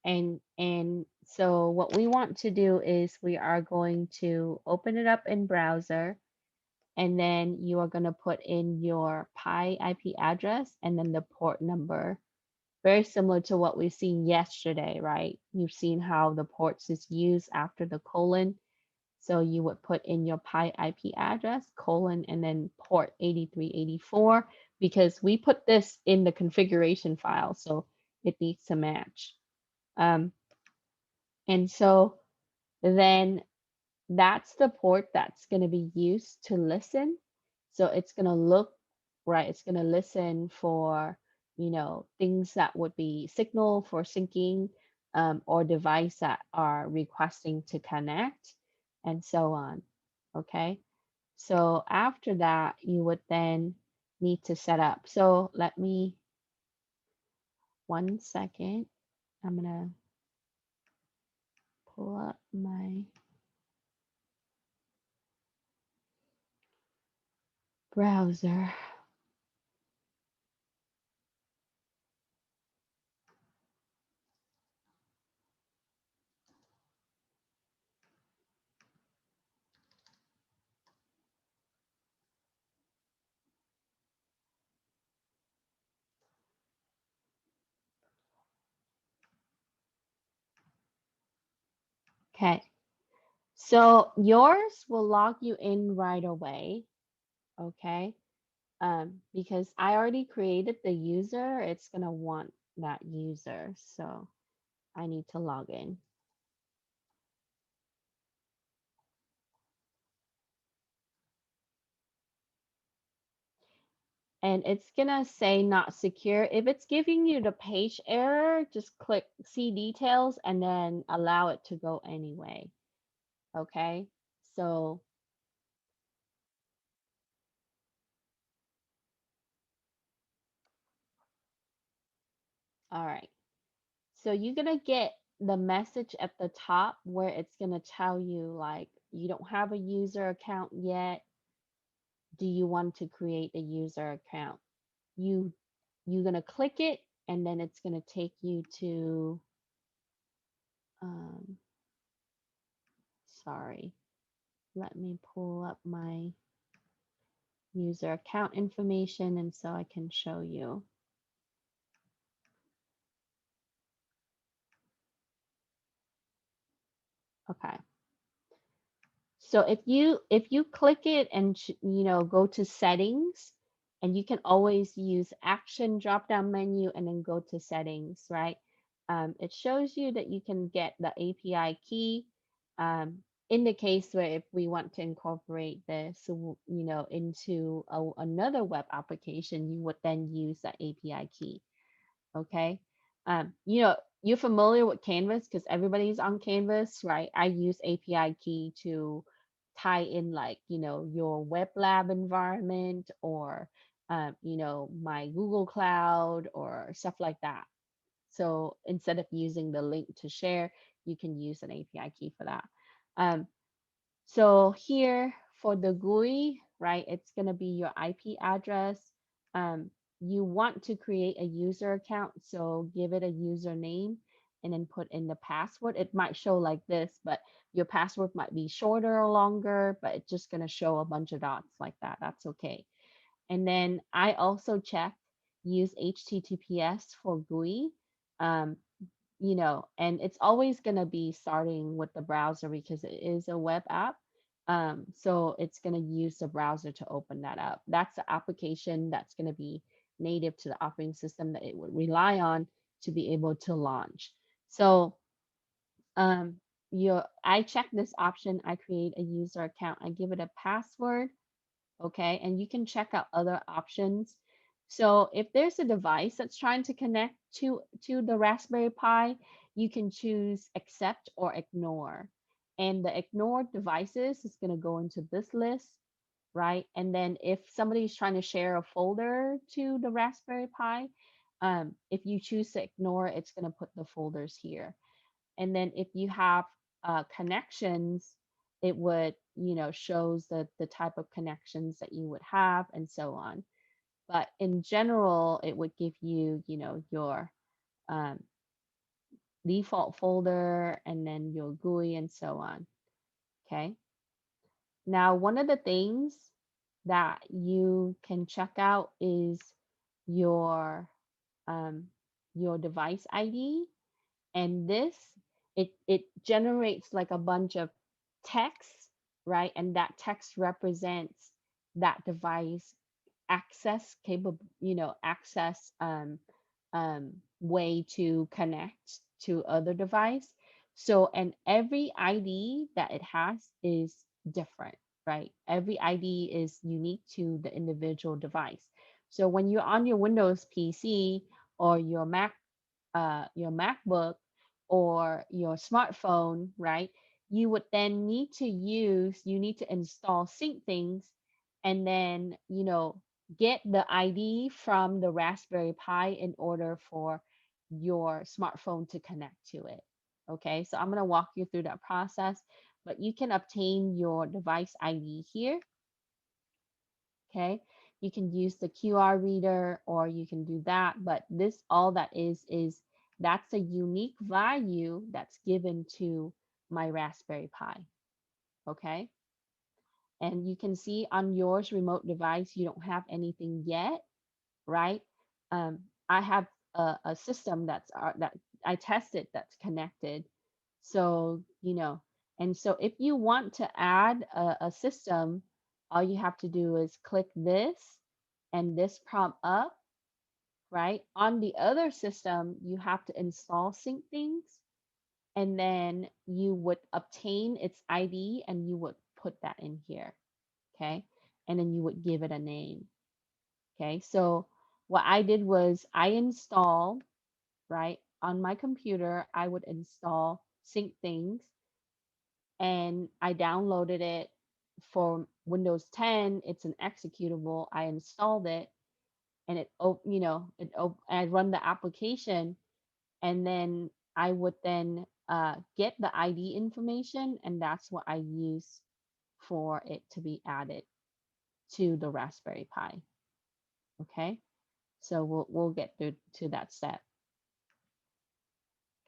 And so what we want to do is we are going to open it up in browser, and then you are going to put in your Pi IP address and then the port number. Very similar to what we've seen yesterday, right? You've seen how the ports is used after the colon. So you would put in your Pi IP address, colon, and then port 8384, because we put this in the configuration file, so it needs to match. Um, and so then that's the port that's going to be used to listen. So it's going to look, right, it's going to listen for, things that would be signal for syncing, or device that are requesting to connect, and so on. Okay. So after that, you would then need to set up. So let me, 1 second. I'm going to pull up my browser. Okay. So yours will log you in right away, okay? Because I already created the user, it's gonna want that user, so I need to log in. And it's gonna say not secure. If it's giving you the page error, just click see details and then allow it to go anyway, okay? So, all right. So you're gonna get the message at the top where it's gonna tell you like you don't have a user account yet. Do you want to create a user account? You you're gonna click it, and then it's gonna take you to um, sorry, let me pull up my user account information and so I can show you. Okay. So if you click it and go to settings, and you can always use action drop down menu and then go to settings, right? It shows you that you can get the API key, in the case where if we want to incorporate this, into another web application, you would then use the API key. Okay. You're familiar with Canvas because everybody's on Canvas, right? I use API key to tie in like, your web lab environment, or, my Google Cloud or stuff like that. So instead of using the link to share, you can use an API key for that. Um, so here for the GUI, right, it's going to be your IP address. Um, you want to create a user account, so give it a username and then put in the password. It might show like this, but your password might be shorter or longer, but it's just going to show a bunch of dots like that. That's okay. And then I also check use HTTPS for GUI. Um, and it's always going to be starting with the browser because it is a web app. So it's going to use the browser to open that up. That's the application that's going to be native to the operating system that it would rely on to be able to launch. So um, I check this option. I create a user account. I give it a password. Okay, and you can check out other options. So if there's a device that's trying to connect to the Raspberry Pi, you can choose accept or ignore. And the ignored devices is going to go into this list, right? And then if somebody's trying to share a folder to the Raspberry Pi, if you choose to ignore, it's going to put the folders here. And then if you have connections, it would, shows the type of connections that you would have and so on. But in general, it would give you, your um, default folder and then your GUI and so on. Okay. Now, one of the things that you can check out is your um, your device ID, and this it generates like a bunch of text, right? And that text represents that device access capable, access way to connect to other device. So, and every ID that it has is different, right? Every ID is unique to the individual device. So when you're on your Windows PC or your MacBook or your smartphone, right? You would then you need to install Syncthings and then, get the ID from the Raspberry Pi in order for your smartphone to connect to it. Okay, so I'm going to walk you through that process, but you can obtain your device ID here. Okay, you can use the QR reader or you can do that, but this all that is that's a unique value that's given to my Raspberry Pi. Okay, and you can see on yours remote device you don't have anything yet, right? um, I have a system that I tested that's connected. So, and so if you want to add a system, all you have to do is click this and this prompt up, right? On the other system, you have to install Syncthings and then you would obtain its ID and you would put that in here, okay? And then you would give it a name. Okay, so what I did was I installed, right, on my computer, I would install Syncthings and I downloaded it for Windows 10. It's an executable. I installed it and I run the application and then I would then get the ID information and that's what I use for it to be added to the Raspberry Pi. Okay. So we'll get through to that step.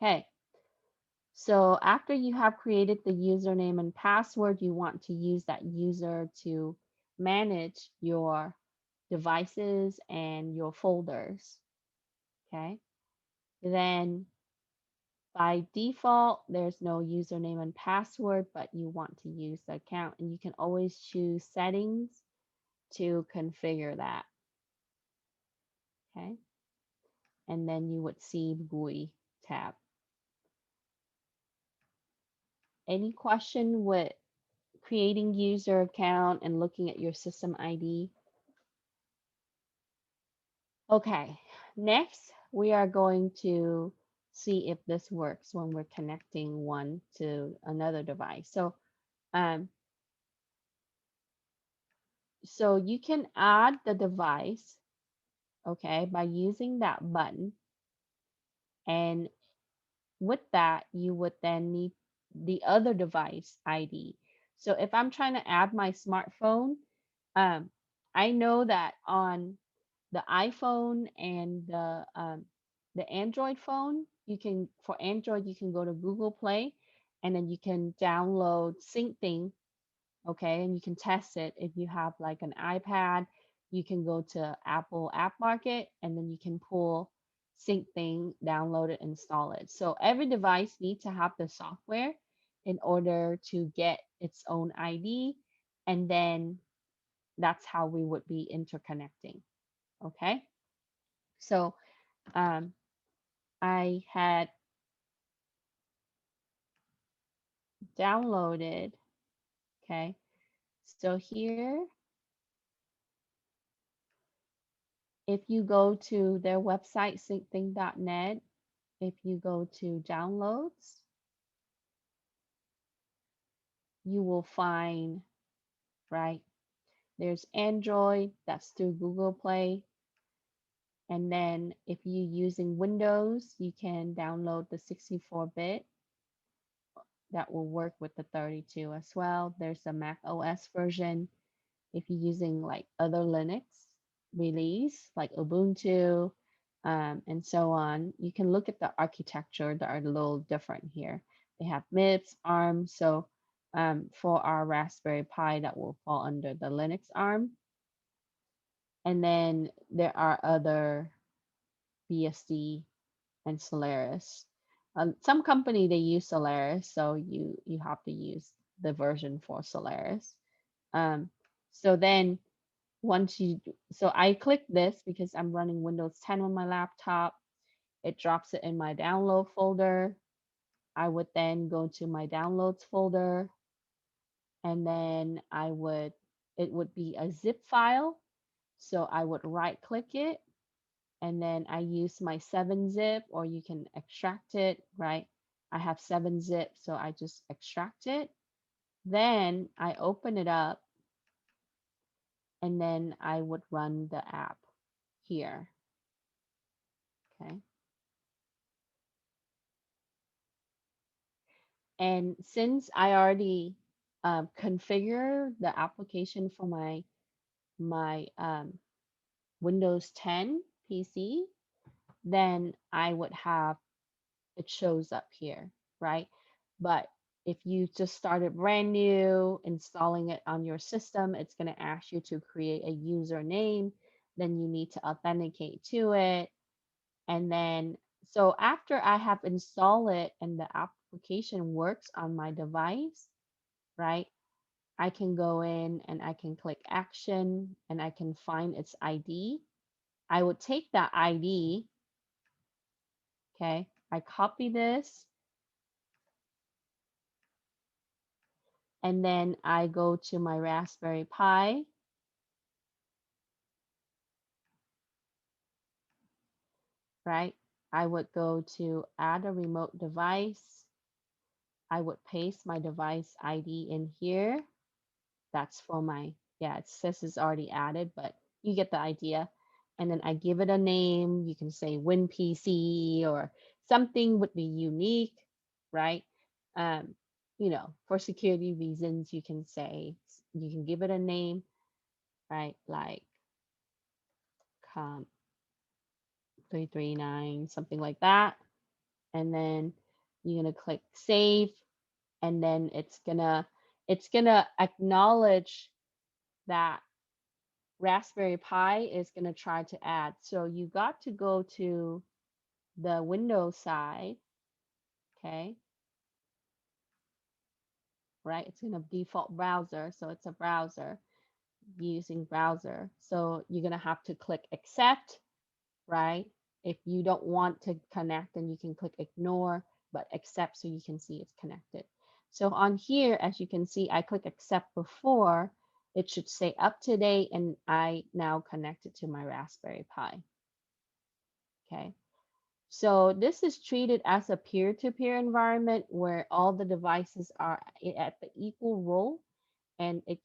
Okay. So after you have created the username and password, you want to use that user to manage your devices and your folders. Okay. Then by default, there's no username and password, but you want to use the account and you can always choose settings to configure that. Okay. And then you would see GUI tab. Any question with creating user account and looking at your system ID? Okay, next we are going to see if this works when we're connecting one to another device. Um, so you can add the device, okay, by using that button. And with that, you would then need the other device ID. So if I'm trying to add my smartphone, um, I know that on the iPhone and the Android phone, for Android you can go to Google Play and then you can download Syncthing, okay, and you can test it. If you have like an iPad, you can go to Apple App Market and then you can pull Syncthing, download it, install it. So every device needs to have the software in order to get its own ID, and then that's how we would be interconnecting. Okay. So um, I had downloaded, okay. So here, if you go to their website, syncthing.net, if you go to downloads, you will find, right, there's Android, that's through Google Play. And then if you're using Windows, you can download the 64-bit. that will work with the 32 as well. There's a Mac OS version. If you're using like other Linux release, like Ubuntu, and so on, you can look at the architecture that are a little different here. They have MIPS, ARM. So for our Raspberry Pi, that will fall under the Linux ARM. And then there are other BSD and Solaris. Some company they use Solaris, so you have to use the version for Solaris. So then once you, so I click this because I'm running Windows 10 on my laptop. It drops it in my download folder. I would then go to my downloads folder, and then it would be a zip file. So I would right click it, and then I use my 7-zip, or you can extract it, right? I have 7-zip, so I just extract it. Then I open it up, and then I would run the app here, okay? And since I already configure the application for my Windows 10 PC, then I would have it shows up here, right? But if you just started brand new installing it on your system, it's going to ask you to create a username. Then you need to authenticate to it. And then, so after I have installed it and the application works on my device, right? I can go in and I can click action and I can find its ID. I would take that ID, okay? I copy this, and then I go to my Raspberry Pi, right? I would go to add a remote device. I would paste my device ID in here. That's for my, yeah, it says it's already added, but you get the idea. And then I give it a name. You can say WinPC or something would be unique, right? Um, for security reasons, you can say, you can give it a name, right? Like com 339, something like that. And then you're gonna click save, and then it's gonna acknowledge that Raspberry Pi is gonna try to add. So you got to go to the Windows side, okay? Right? It's gonna default browser, so it's a browser using browser. So you're gonna have to click accept, right? If you don't want to connect, then you can click ignore, but accept so you can see it's connected. So on here, as you can see, I click accept before, it should say up to date, and I now connect it to my Raspberry Pi. Okay. So this is treated as a peer-to-peer environment where all the devices are at the equal role, and they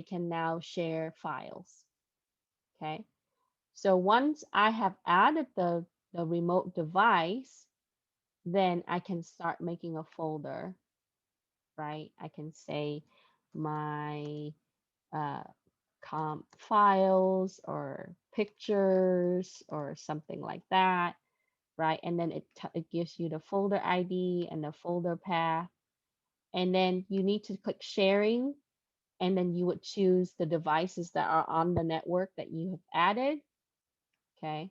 can now share files. Okay. So once I have added the remote device, then I can start making a folder, right? I can say my uh, comp files or pictures or something like that, right? And then it gives you the folder ID and the folder path. And then you need to click sharing, and then you would choose the devices that are on the network that you have added, okay?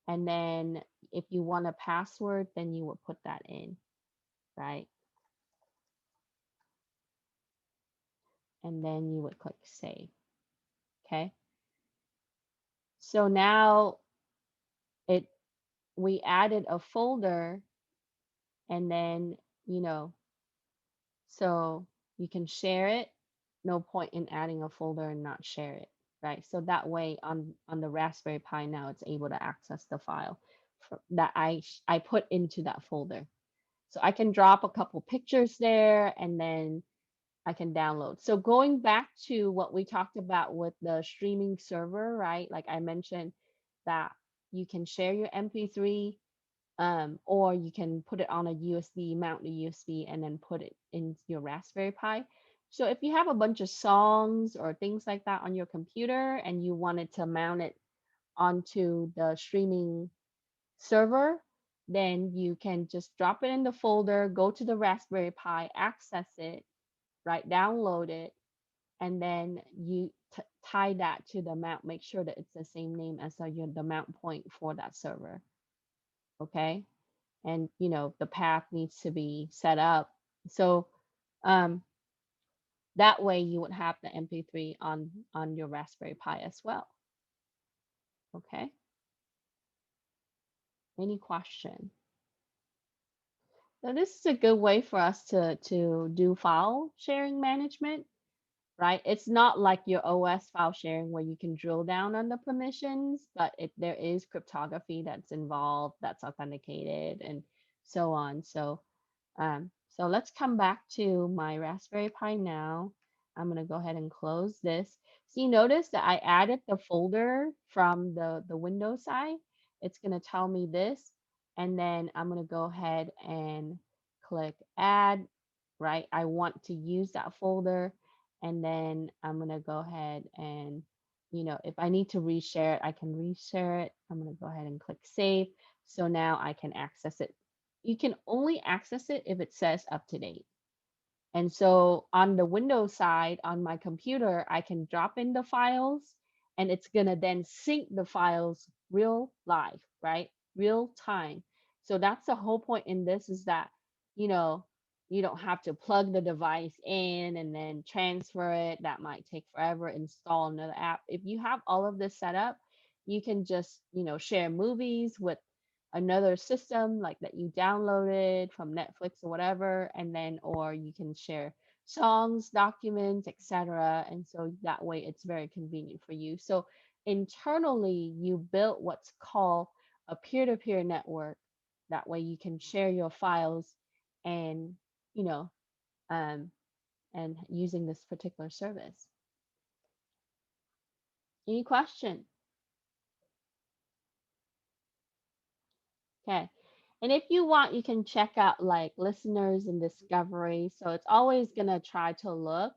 And then if you want a password, then you would put that in, right? And then you would click save, okay? So now it we added a folder, and then, you know, so you can share it. No point in adding a folder and not share it, right? So that way on the Raspberry Pi now it's able to access the file that I put into that folder. So I can drop a couple pictures there, and then I can download. So going back to what we talked about with the streaming server, right? Like I mentioned that you can share your MP3 Or you can put it on a USB, mount the USB, and then put it in your Raspberry Pi. So if you have a bunch of songs or things like that on your computer and you wanted to mount it onto the streaming server, then you can just drop it in the folder, go to the Raspberry Pi, access it, right, download it, and then you tie that to the mount. Make sure that it's the same name as the mount point for that server. Okay. And the path needs to be set up. So um, that way you would have the MP3 on your Raspberry Pi as well. Okay. Any question? So this is a good way for us to do file sharing management, right? It's not like your OS file sharing where you can drill down on the permissions, but there is cryptography that's involved, that's authenticated, and so on. So let's come back to my Raspberry Pi now. I'm going to go ahead and close this. So you notice that I added the folder from the Windows side. It's going to tell me this. And then I'm going to go ahead and click add, right? I want to use that folder. And then I'm going to go ahead and, if I need to reshare it, I can reshare it. I'm going to go ahead and click save. So now I can access it. You can only access it if it says up to date. And so on the Windows side, on my computer, I can drop in the files and it's going to then sync the files real live, right? Real time. So that's the whole point in this is that, you know, you don't have to plug the device in and then transfer it. That might take forever, install another app. If you have all of this set up, you can just, share movies with another system like that you downloaded from Netflix or whatever, and then or you can share songs, documents, etc. And so that way it's very convenient for you. So internally you built what's called a peer-to-peer network. That way you can share your files and you know um, and using this particular service. Any question? Okay. And if you want, you can check out like listeners and discovery. So it's always going to try to look.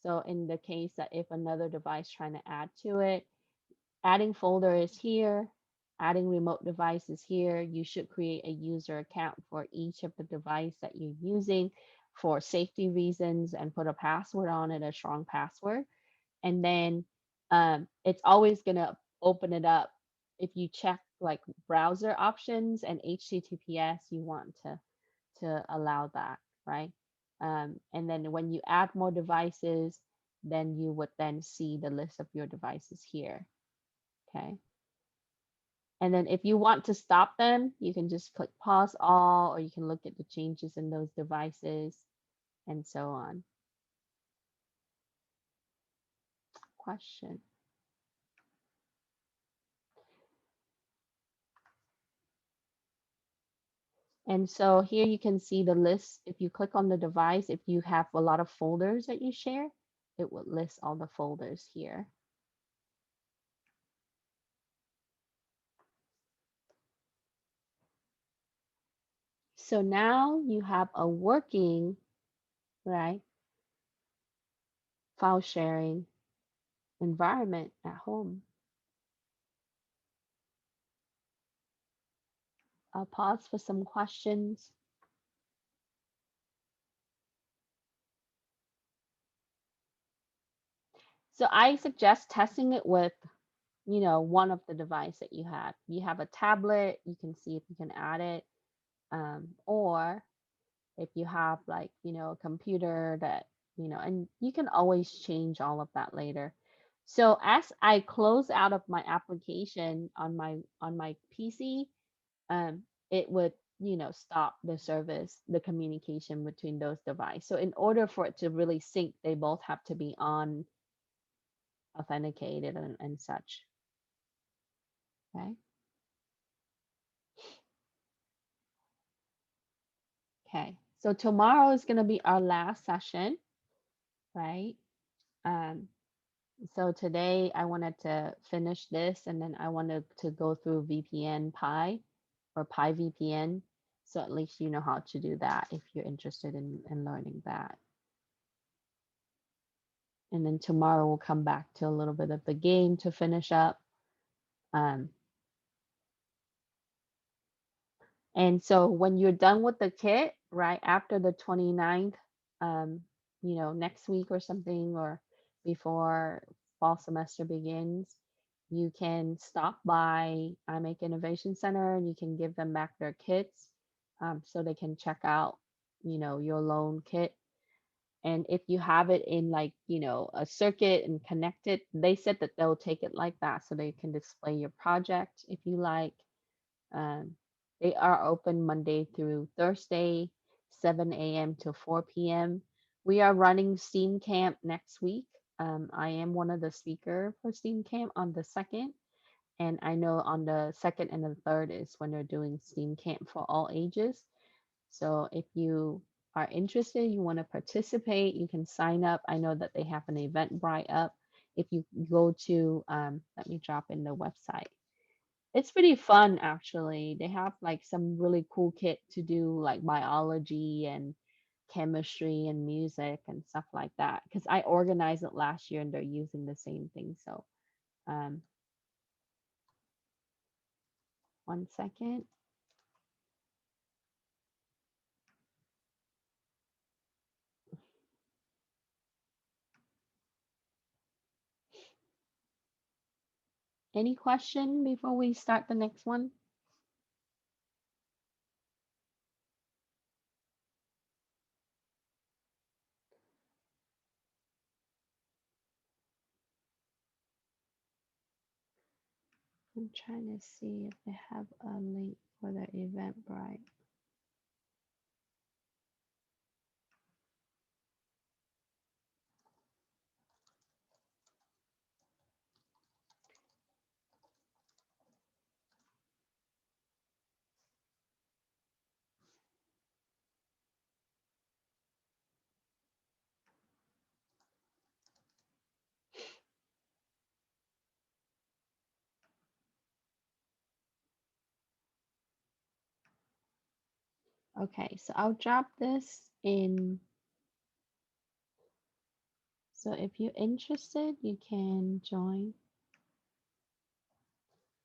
So in the case that if another device trying to add to it, adding folder is here, adding remote device is here. You should create a user account for each of the device that you're using for safety reasons and put a password on it, a strong password. And then it's always going to open it up. If you check like browser options and HTTPS, you want to allow that, right? And then when you add more devices, then you would then see the list of your devices here. Okay. And then if you want to stop them, you can just click pause all, or you can look at the changes in those devices and so on. Question. And so here you can see the list. If you click on the device, if you have a lot of folders that you share, it will list all the folders here. So now you have a working, right, file sharing environment at home. I'll pause for some questions. So I suggest testing it with, one of the device that you have. You have a tablet, you can see if you can add it. Or if you have like, a computer that, and you can always change all of that later. So as I close out of my application on my PC, it would, stop the service, the communication between those devices. So in order for it to really sync, they both have to be on authenticated and such. Okay. Okay. So tomorrow is going to be our last session, right? Um, so today I wanted to finish this and then I wanted to go through VPN Pi. or PiVPN. So at least you know how to do that if you're interested in learning that. And then tomorrow we'll come back to a little bit of the game to finish up. Um, and so when you're done with the kit, right after the 29th, um, next week or something, or before fall semester begins, you can stop by Make Innovation Center and you can give them back their kits, so they can check out, your loan kit. And if you have it in like, a circuit and connect it, they said that they'll take it like that so they can display your project if you like. Um, they are open Monday through Thursday, 7 a.m. to 4 p.m. We are running Steam Camp next week. I am one of the speaker for Steam Camp on the 2nd. And I know on the 2nd and the 3rd is when they're doing Steam Camp for all ages. So if you are interested, you want to participate, you can sign up. I know that they have an Eventbrite up. If you go to, let me drop in the website. It's pretty fun actually. They have like some really cool kit to do like biology and chemistry and music and stuff like that. Because I organized it last year and they're using the same thing. So um, one second. Any question before we start the next one? I'm trying to see if they have a link for the Eventbrite. Okay, so I'll drop this in. So if you're interested, you can join.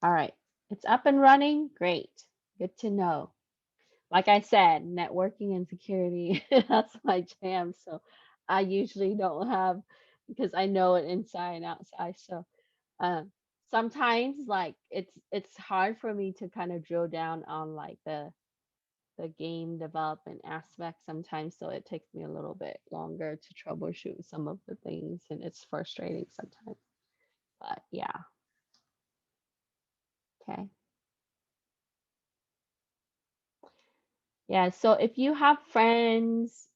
All right, it's up and running. Great. Good to know. Like I said, networking and security, that's my jam. So I usually don't have, because I know it inside and outside. So um, sometimes like it's hard for me to kind of drill down on like the game development aspect sometimes. So it takes me a little bit longer to troubleshoot some of the things, and it's frustrating sometimes. But yeah, okay. Yeah, so if you have friends,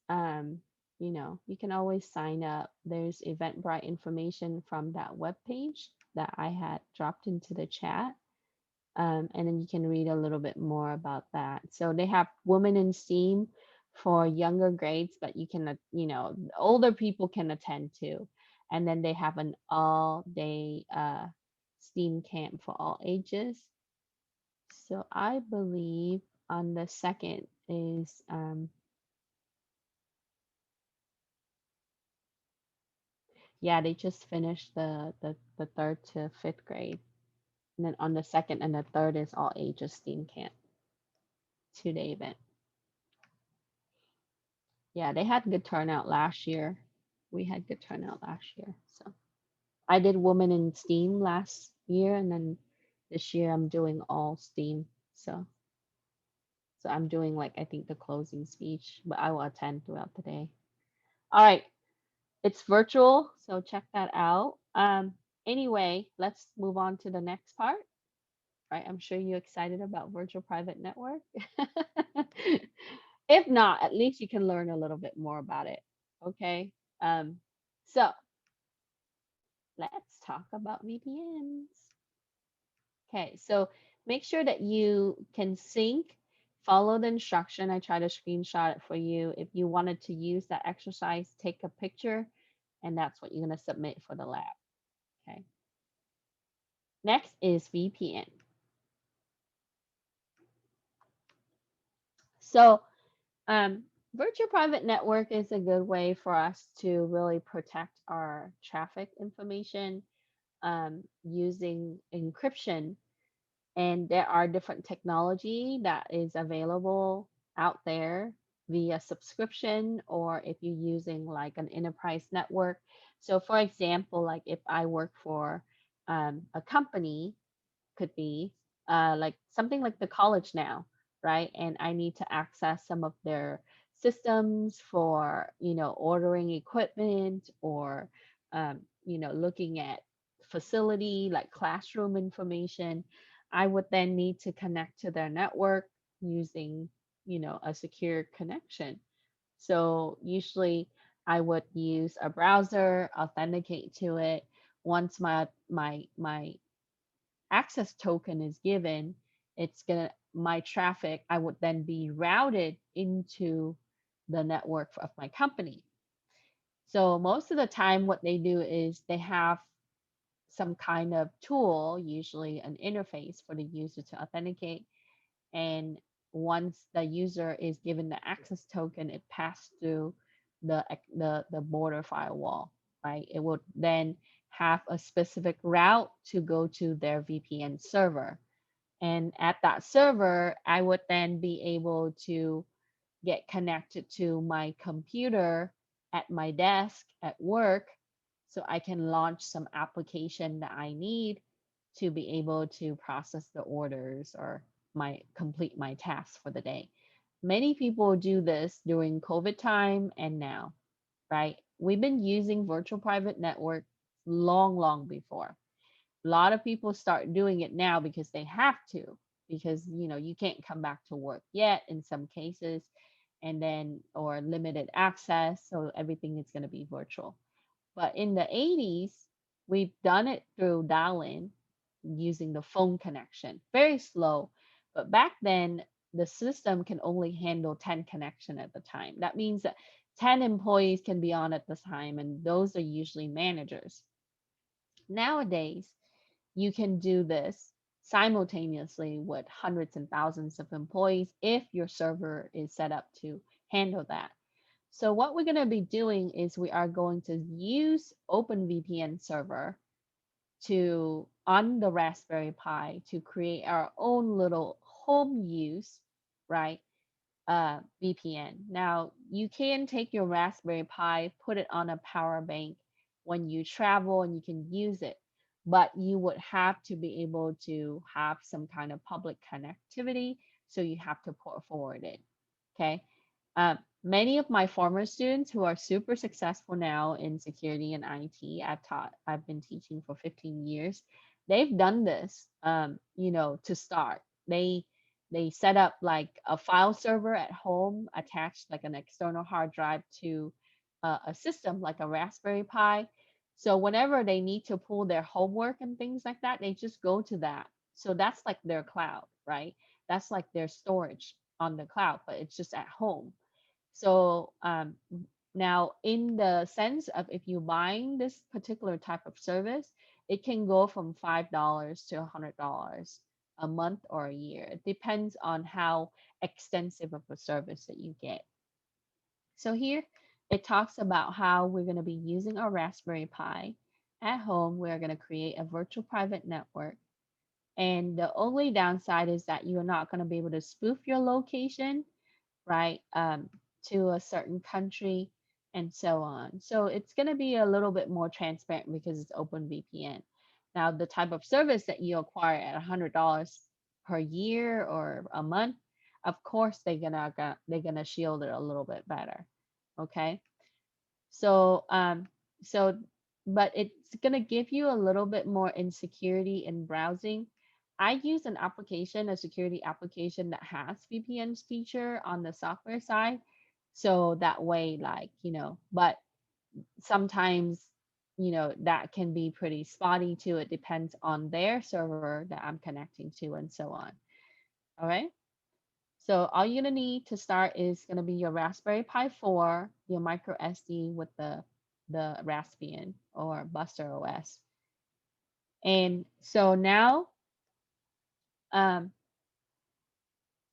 you can always sign up. There's Eventbrite information from that web page that I had dropped into the chat. And then you can read a little bit more about that. So they have Women in STEAM for younger grades, but you can, older people can attend too. And then they have an all-day STEAM camp for all ages. So I believe on the 2nd is yeah, they just finished the 3rd to 5th grade. And then on the 2nd and the 3rd is all ages STEAM camp, 2-day event. Yeah, they had good turnout last year. We had good turnout last year. So I did Women in STEAM last year, and then this year I'm doing all STEAM. So I'm doing like I think the closing speech, but I will attend throughout the day. All right, it's virtual, so check that out. Anyway, let's move on to the next part. Right, I'm sure you're excited about virtual private network. If not, at least you can learn a little bit more about it. Okay. So let's talk about VPNs. Okay, so make sure that you can sync, follow the instruction. I try to screenshot it for you. If you wanted to use that exercise, take a picture, and that's what you're going to submit for the lab. Okay. Next is VPN. So um, virtual private network is a good way for us to really protect our traffic information using encryption. And there are different technology that is available out there via subscription, or if you're using like an enterprise network. So for example, like if I work for a company, could be like something like the college now, right? And I need to access some of their systems for, ordering equipment, or, looking at facility like classroom information. I would then need to connect to their network using, a secure connection. So usually I would use a browser, authenticate to it. Once my access token is given, it's gonna my traffic, I would then be routed into the network of my company. So most of the time, what they do is they have some kind of tool, usually an interface for the user to authenticate. And once the user is given the access token, it passed through the border firewall, right? It would then have a specific route to go to their VPN server. And at that server, I would then be able to get connected to my computer at my desk at work, so I can launch some application that I need to be able to process the orders or my complete my tasks for the day. Many people do this during COVID time and now, right? We've been using virtual private network long, long before. A lot of people start doing it now because they have to, because you can't come back to work yet in some cases, and then or limited access, so everything is going to be virtual. But in the 80s, we've done it through dial-in using the phone connection, very slow. But back then, the system can only handle 10 connection at the time. That means that 10 employees can be on at the time, and those are usually managers. Nowadays, you can do this simultaneously with hundreds and thousands of employees if your server is set up to handle that. So what we're going to be doing is we are going to use OpenVPN server to on the Raspberry Pi to create our own little home use, right? VPN. Now, you can take your Raspberry Pi, put it on a power bank when you travel, and you can use it, but you would have to be able to have some kind of public connectivity, so you have to port forward it. Okay. Many of my former students who are super successful now in security and IT, I've been teaching for 15 years. They've done this, to start. They set up like a file server at home, attached like an external hard drive to a system like a Raspberry Pi. So whenever they need to pull their homework and things like that, they just go to that. So that's like their cloud, right? That's like their storage on the cloud, but it's just at home. So now, in the sense of if you're buying this particular type of service, it can go from $5 to $100 a month or a year. It depends on how extensive of a service that you get. So here it talks about how we're going to be using our Raspberry Pi at home. We're going to create a virtual private network. And the only downside is that you're not going to be able to spoof your location, right, to a certain country and so on. So it's going to be a little bit more transparent because it's open VPN. Now, the type of service that you acquire at $100 per year or a month, of course they're gonna shield it a little bit better. Okay. So so but it's gonna give you a little bit more insecurity in browsing. I use an application, a security application that has VPN's feature on the software side. So that way, like, but sometimes, that can be pretty spotty too. It depends on their server that I'm connecting to and so on. All right. So all you're gonna need to start is gonna be your Raspberry Pi 4, your micro SD with the Raspbian or Buster OS. And so now um,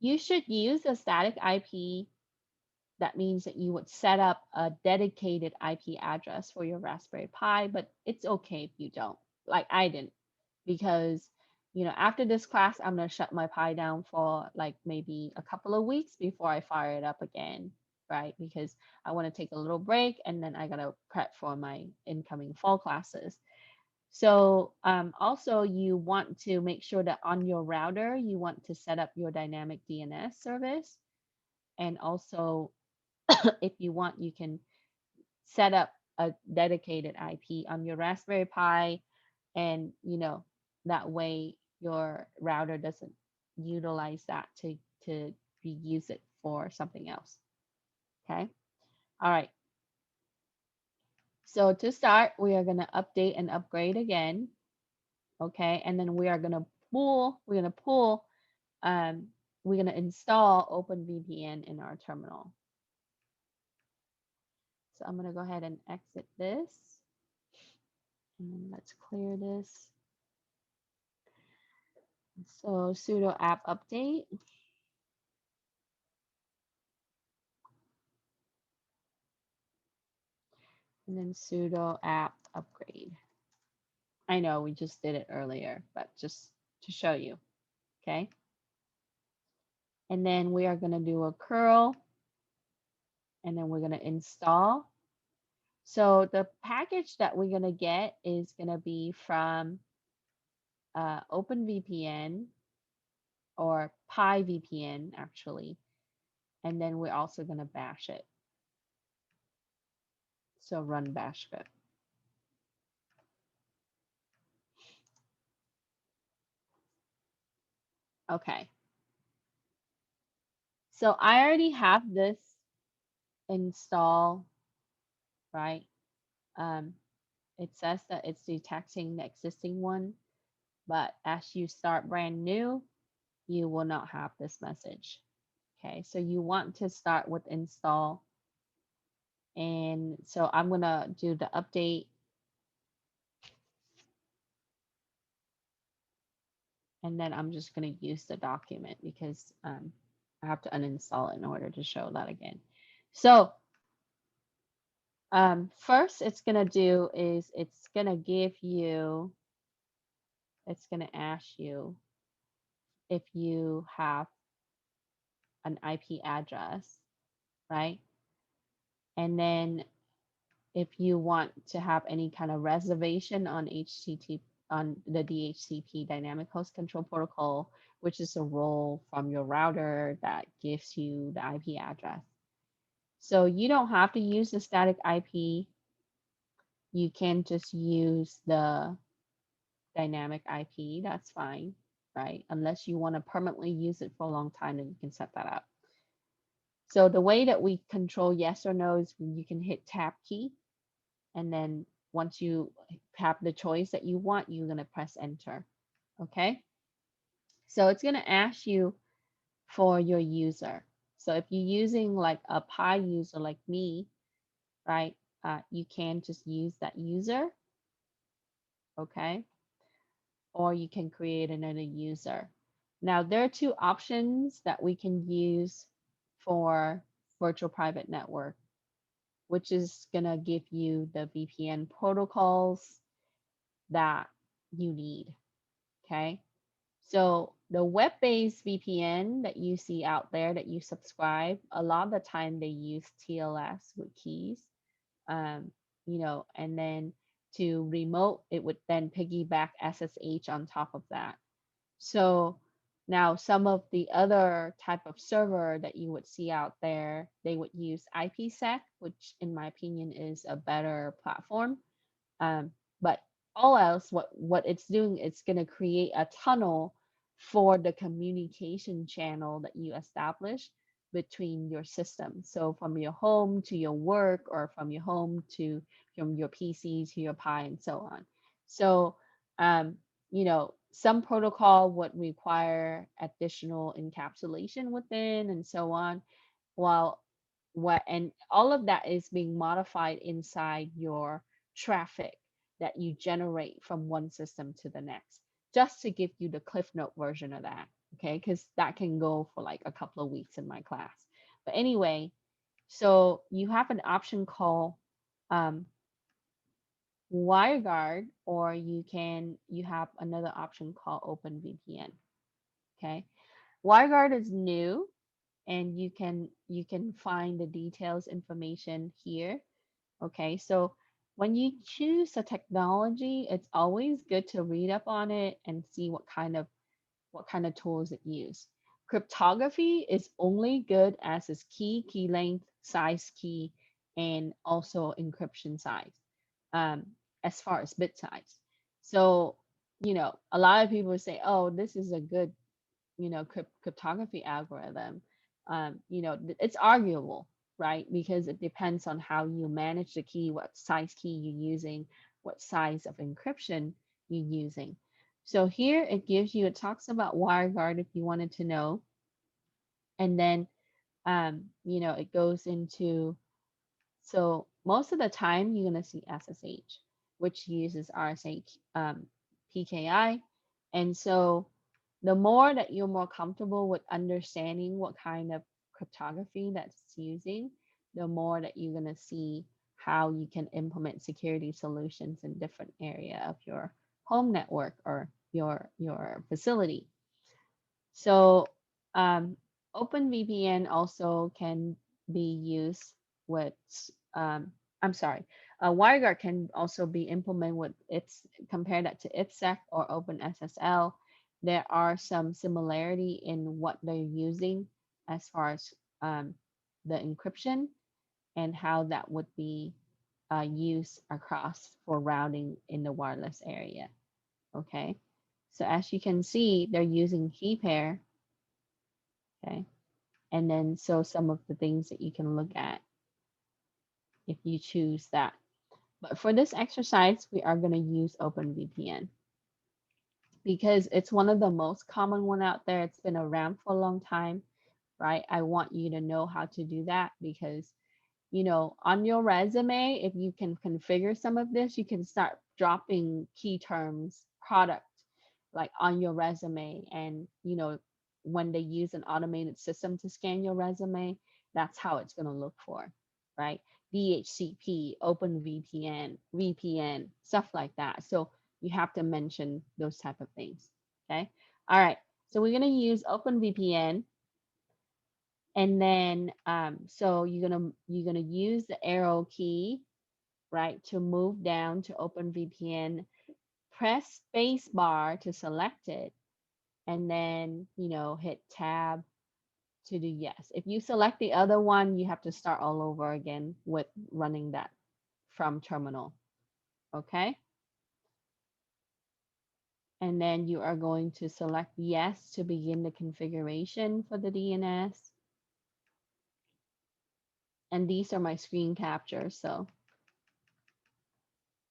You should use a static IP. That means that you would set up a dedicated IP address for your Raspberry Pi, but it's okay if you don't. Like I didn't, because after this class, I'm gonna shut my Pi down for like maybe a couple of weeks before I fire it up again, right? Because I want to take a little break and then I gotta prep for my incoming fall classes. So also you want to make sure that on your router, you want to set up your dynamic DNS service. And also if you want, you can set up a dedicated IP on your Raspberry Pi, and that way your router doesn't utilize that to use it for something else. Okay. All right. So to start, we are going to update and upgrade again. Okay. And then we're going to install OpenVPN in our terminal. So I'm going to go ahead and exit this. And then let's clear this. So sudo app update. And then sudo app upgrade. I know we just did it earlier, but just to show you. Okay. And then we are going to do a curl. And then we're going to install. So the package that we're going to get is going to be from OpenVPN or PiVPN actually. And then we're also going to bash it. So run bash script. Okay. So I already have this install, right? It says that it's detecting the existing one, but as you start brand new, you will not have this message. Okay, so you want to start with install. And so I'm going to do the update. And then I'm just going to use the document because I have to uninstall it in order to show that again. So first it's going to do is it's going to ask you if you have an IP address, right? And then if you want to have any kind of reservation on on the DHCP dynamic host control protocol, which is a role from your router that gives you the IP address. So you don't have to use the static IP. You can just use the dynamic IP. That's fine, right? Unless you want to permanently use it for a long time, then you can set that up. So the way that we control yes or no is you can hit tab key, and then once you have the choice that you want, you're going to press enter. Okay. So it's going to ask you for your user. So if you're using like a Pi user like me, right, you can just use that user. Okay. Or you can create another user. Now, there are two options that we can use for virtual private network, which is going to give you the VPN protocols that you need. Okay. So the web-based VPN that you see out there that you subscribe, a lot of the time they use TLS with keys, and then to remote, it would then piggyback SSH on top of that. So now some of the other type of server that you would see out there, they would use IPsec, which in my opinion is a better platform. But all else, what it's doing, it's going to create a tunnel for the communication channel that you establish between your systems. So from your home to your work, or from your home to from your PC to your Pi, and so on. So some protocol would require additional encapsulation within, and so on. While and all of that is being modified inside your traffic that you generate from one system to the next, just to give you the Cliff Note version of that. okay? Because that can go for like a couple of weeks in my class. But anyway, so you have an option called um, WireGuard, or you have another option called OpenVPN. Okay, WireGuard is new, and you can find the details information here. Okay, so when you choose a technology, it's always good to read up on it and see what kind of tools it use. Cryptography is only good as its key length, size key, and also encryption size, um, as far as bit size. So, a lot of people say, oh, this is a good, cryptography algorithm. It's arguable, right? Because it depends on how you manage the key, what size key you're using, what size of encryption you're using. So here it talks about WireGuard if you wanted to know. And then, it goes into, so most of the time you're going to see SSH, which uses RSA PKI. And so the more that you're more comfortable with understanding what kind of cryptography that's using, the more that you're going to see how you can implement security solutions in different area of your home network or your facility. So um, OpenVPN also can be used with, um, I'm sorry, WireGuard can also be implemented with its, compare that to IPsec or OpenSSL. There are some similarity in what they're using as far as the encryption and how that would be used across for routing in the wireless area. Okay. So as you can see, they're using key pair. Okay. And then so some of the things that you can look at if you choose that. But for this exercise, we are going to use OpenVPN because it's one of the most common one out there. It's been around for a long time, right? I want you to know how to do that because on your resume, if you can configure some of this, you can start dropping key terms, product, like on your resume. And, when they use an automated system to scan your resume, that's how it's going to look for, right? DHCP, OpenVPN, VPN, stuff like that. So you have to mention those type of things. Okay. All right. So we're going to use OpenVPN, and then so you're gonna use the arrow key, right, to move down to open VPN. Press space bar to select it, and then hit tab to do yes. If you select the other one, you have to start all over again with running that from terminal. Okay. And then you are going to select yes to begin the configuration for the DNS. And these are my screen captures. So,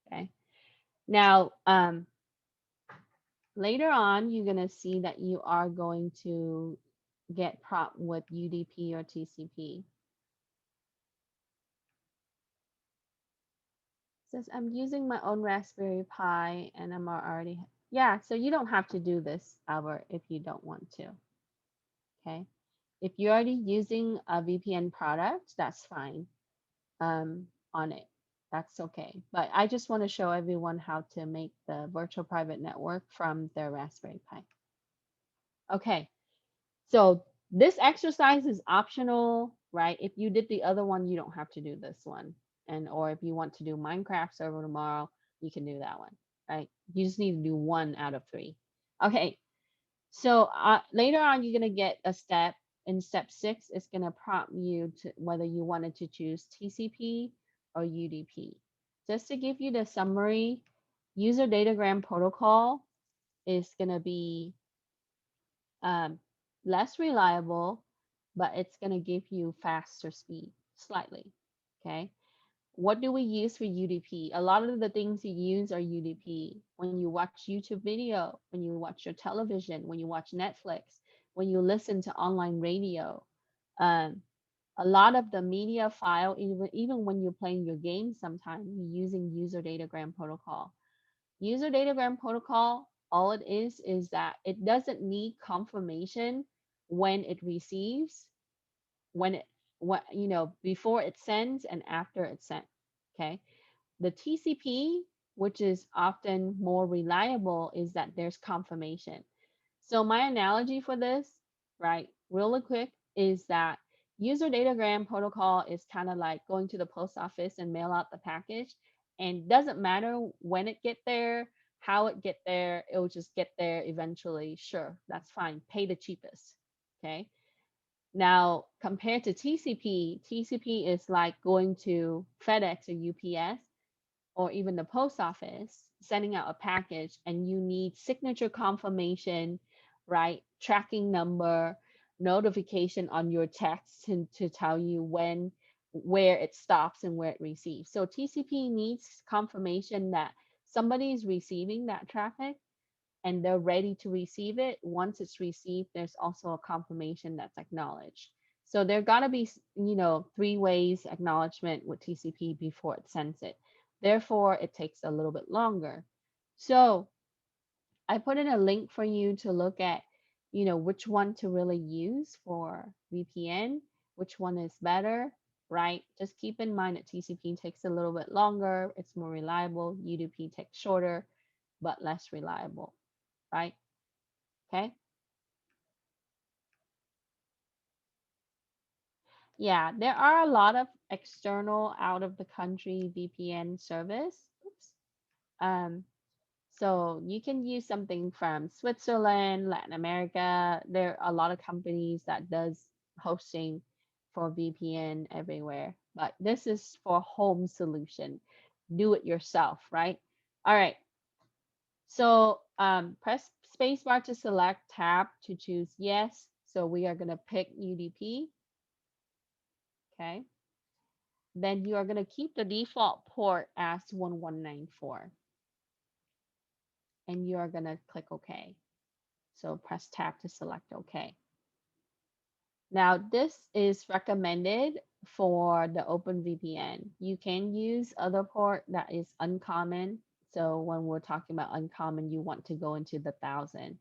okay. Now, later on, you're going to see that you are going to get prompt with UDP or TCP. It says, I'm using my own Raspberry Pi and I'm already, yeah, so you don't have to do this, Albert, if you don't want to. Okay. If you're already using a VPN product, that's fine on it. That's okay. But I just want to show everyone how to make the virtual private network from their Raspberry Pi. Okay. So this exercise is optional, right? If you did the other one, you don't have to do this one. And or if you want to do Minecraft server tomorrow, you can do that one, right? You just need to do one out of three. Okay. So later on, you're gonna get a step. In step 6, it's gonna prompt you to whether you wanted to choose TCP or UDP. Just to give you the summary, user datagram protocol is gonna be um, less reliable, but it's going to give you faster speed slightly. Okay. What do we use for UDP? A lot of the things you use are UDP. When you watch YouTube video, when you watch your television, when you watch Netflix, when you listen to online radio, um, a lot of the media file, even when you're playing your game, sometimes you're using user datagram protocol. User datagram protocol all it is that it doesn't need confirmation when it receives, when it, what, before it sends and after it's sent. Okay. The TCP, which is often more reliable, is that there's confirmation. So my analogy for this, right, really quick, is that user datagram protocol is kind of like going to the post office and mail out the package, and doesn't matter when it get there, how it get there, it will just get there eventually. Sure, that's fine. Pay the cheapest. Okay. Now, compared to TCP, TCP is like going to FedEx or UPS or even the post office, sending out a package, and you need signature confirmation, right? Tracking number, notification on your text to tell you when, where it stops and where it receives. So TCP needs confirmation that somebody is receiving that traffic and they're ready to receive it. Once it's received, there's also a confirmation that's acknowledged. So there gotta be, three ways acknowledgement with TCP before it sends it. Therefore, it takes a little bit longer. So I put in a link for you to look at, which one to really use for VPN, which one is better, right? Just keep in mind that TCP takes a little bit longer, it's more reliable. UDP takes shorter, but less reliable, right? Okay. Yeah, there are a lot of external out of the country VPN service. Oops. Um, so you can use something from Switzerland, Latin America. There are a lot of companies that does hosting for VPN everywhere, but this is for home solution. Do it yourself, right? All right. So press spacebar to select, tab to choose yes. So we are going to pick UDP. Okay. Then you are going to keep the default port as 1194 and you are going to click OK. So press tab to select OK. Now this is recommended for the OpenVPN. You can use other port that is uncommon. So when we're talking about uncommon, you want to go into the 1000.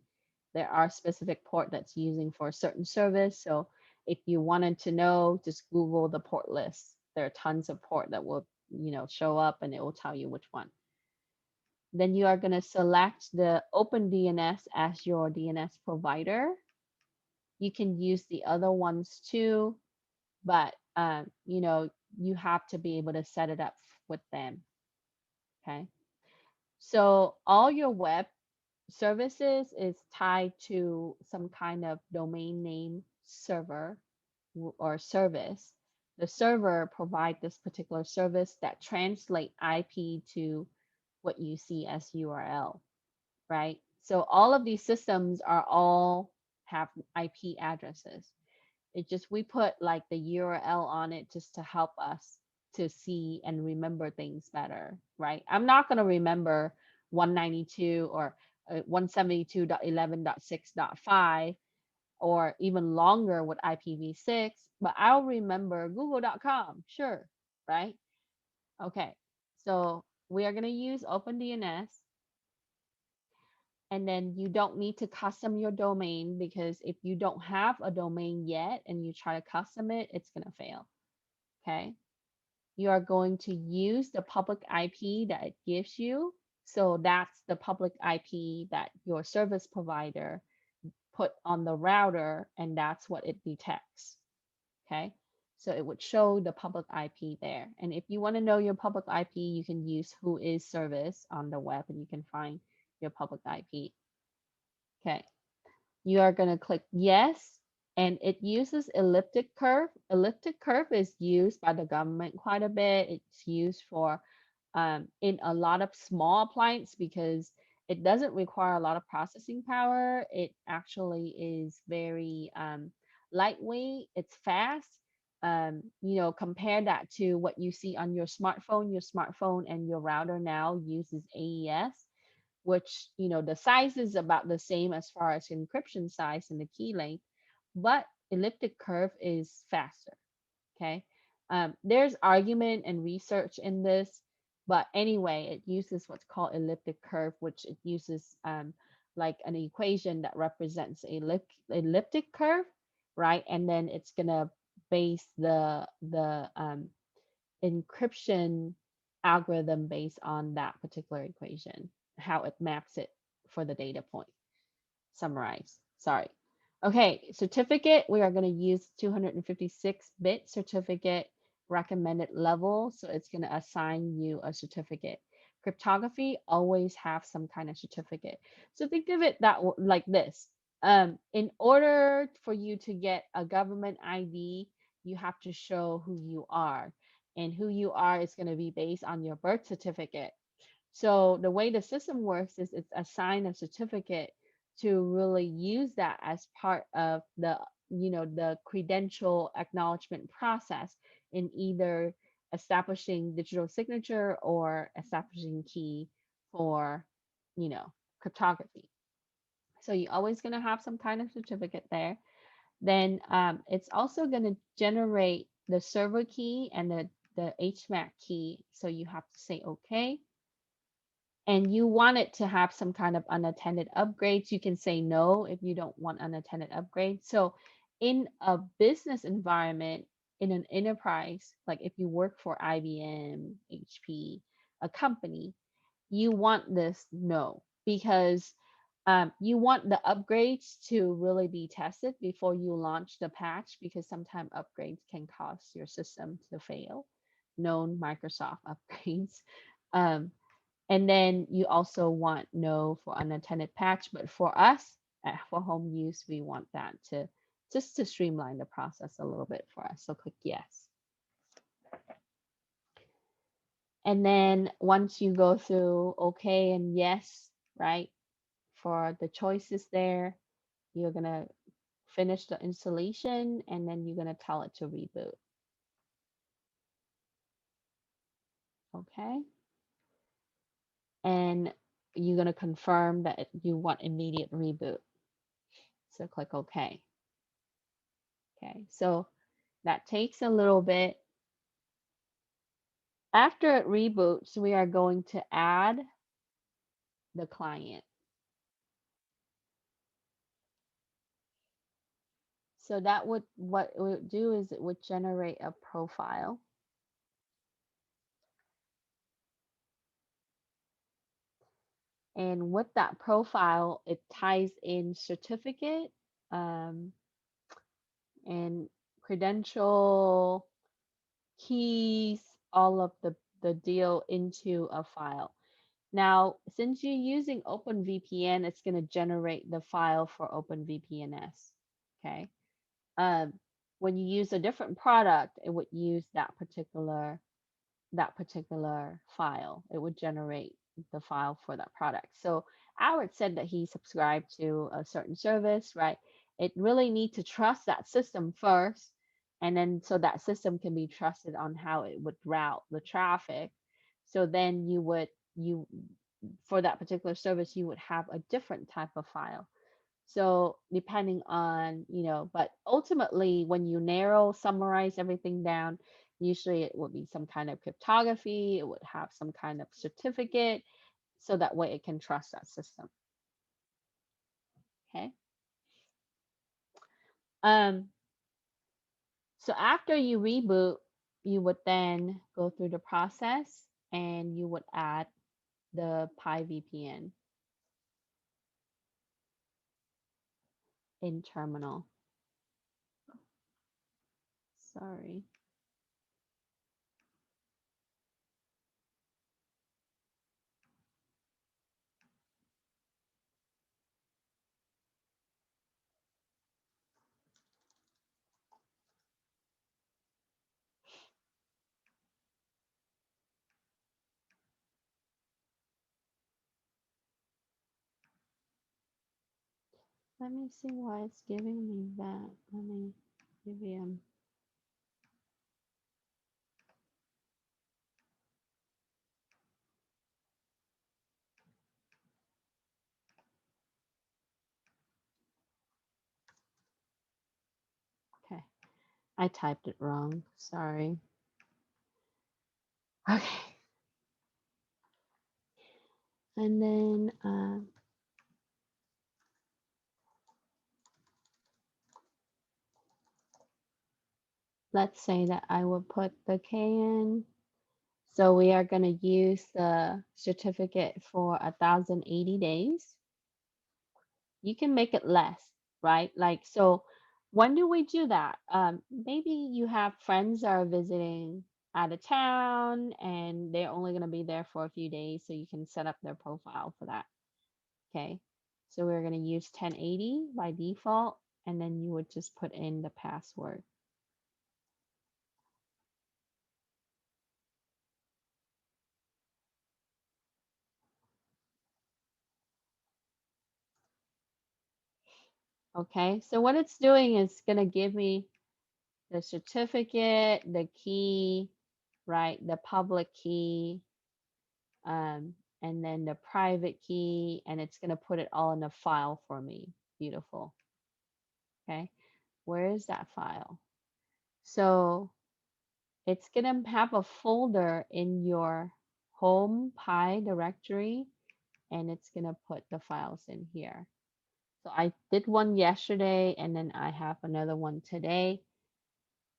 There are specific port that's using for a certain service. So if you wanted to know, just Google the port list. There are tons of port that will, show up and it will tell you which one. Then you are going to select the OpenDNS as your DNS provider. You can use the other ones too, but you have to be able to set it up with them. Okay. So all your web services is tied to some kind of domain name server or service. The server provide this particular service that translate IP to what you see as URL, right? So all of these systems are all have IP addresses. It just we put like the URL on it just to help us to see and remember things better, right? I'm not going to remember 192 or 172.11.6.5 or even longer with IPv6, but I'll remember google.com, sure, right? Okay, so we are going to use OpenDNS, and then you don't need to custom your domain because if you don't have a domain yet and you try to custom it, it's going to fail. Okay. You are going to use the public IP that it gives you. So that's the public IP that your service provider put on the router, and that's what it detects. Okay. So it would show the public IP there. And if you want to know your public IP, you can use who is service on the web and you can find your public IP. Okay. You are going to click yes, and it uses elliptic curve. Elliptic curve is used by the government quite a bit. It's used for in a lot of small appliance because it doesn't require a lot of processing power. It actually is very lightweight. It's fast. Compare that to what you see on your smartphone. Your smartphone and your router now uses AES, which the size is about the same as far as encryption size and the key length, but elliptic curve is faster. Okay. There's argument and research in this, but anyway, it uses what's called elliptic curve, which it uses like an equation that represents a elliptic curve, right? And then it's gonna base the encryption algorithm based on that particular equation, how it maps it for the data point. Summarize. Sorry. Okay, certificate, we are going to use 256-bit certificate recommended level. So it's going to assign you a certificate. Cryptography always have some kind of certificate. So think of it that like this. In order for you to get a government ID, you have to show who you are. And who you are is going to be based on your birth certificate. So the way the system works is it's assign a certificate to really use that as part of the credential acknowledgement process in either establishing digital signature or establishing key for, cryptography. So you're always going to have some kind of certificate there. Then it's also going to generate the server key and the HMAC key. So you have to say okay, and you want it to have some kind of unattended upgrades, you can say no if you don't want unattended upgrades. So in a business environment, in an enterprise, like if you work for IBM, HP, a company, you want this no, because you want the upgrades to really be tested before you launch the patch, because sometimes upgrades can cause your system to fail. Known Microsoft upgrades. Um, and then you also want no for unattended patch. But for us, for home use, we want that to just to streamline the process a little bit for us. So click yes. And then once you go through okay and yes, right, for the choices there, you're going to finish the installation and then you're going to tell it to reboot. Okay. And you're going to confirm that you want immediate reboot. So click OK. Okay. So that takes a little bit. After it reboots, we are going to add the client. So that would, what it would do is it would generate a profile. And with that profile, it ties in certificate and credential, keys, all of the deal into a file. Now, since you're using OpenVPN, it's going to generate the file for OpenVPNs. Okay. Um, when you use a different product, it would use that particular file. It would generate the file for that product. So Howard said that he subscribed to a certain service, right? It really need to trust that system first, and then so that system can be trusted on how it would route the traffic. So then you for that particular service, you would have a different type of file. So depending on, but ultimately when you summarize everything down, usually it would be some kind of cryptography, it would have some kind of certificate, so that way it can trust that system. Okay. So after you reboot, you would then go through the process and you would add the PiVPN in terminal. Sorry. Let me see why it's giving me that. Let me give you okay. I typed it wrong. Sorry. Okay. And then let's say that I will put the K in. So we are going to use the certificate for 1,080 days. You can make it less, right? Like, so when do we do that? Maybe you have friends that are visiting out of town and they're only going to be there for a few days, so you can set up their profile for that. Okay. So we're going to use 1080 by default, and then you would just put in the password. Okay. So what it's doing is going to give me the certificate, the key, right? The public key, um, and then the private key, and it's going to put it all in a file for me. Beautiful. Okay. Where is that file? So it's going to have a folder in your home Pi directory, and it's going to put the files in here. So I did one yesterday, and then I have another one today.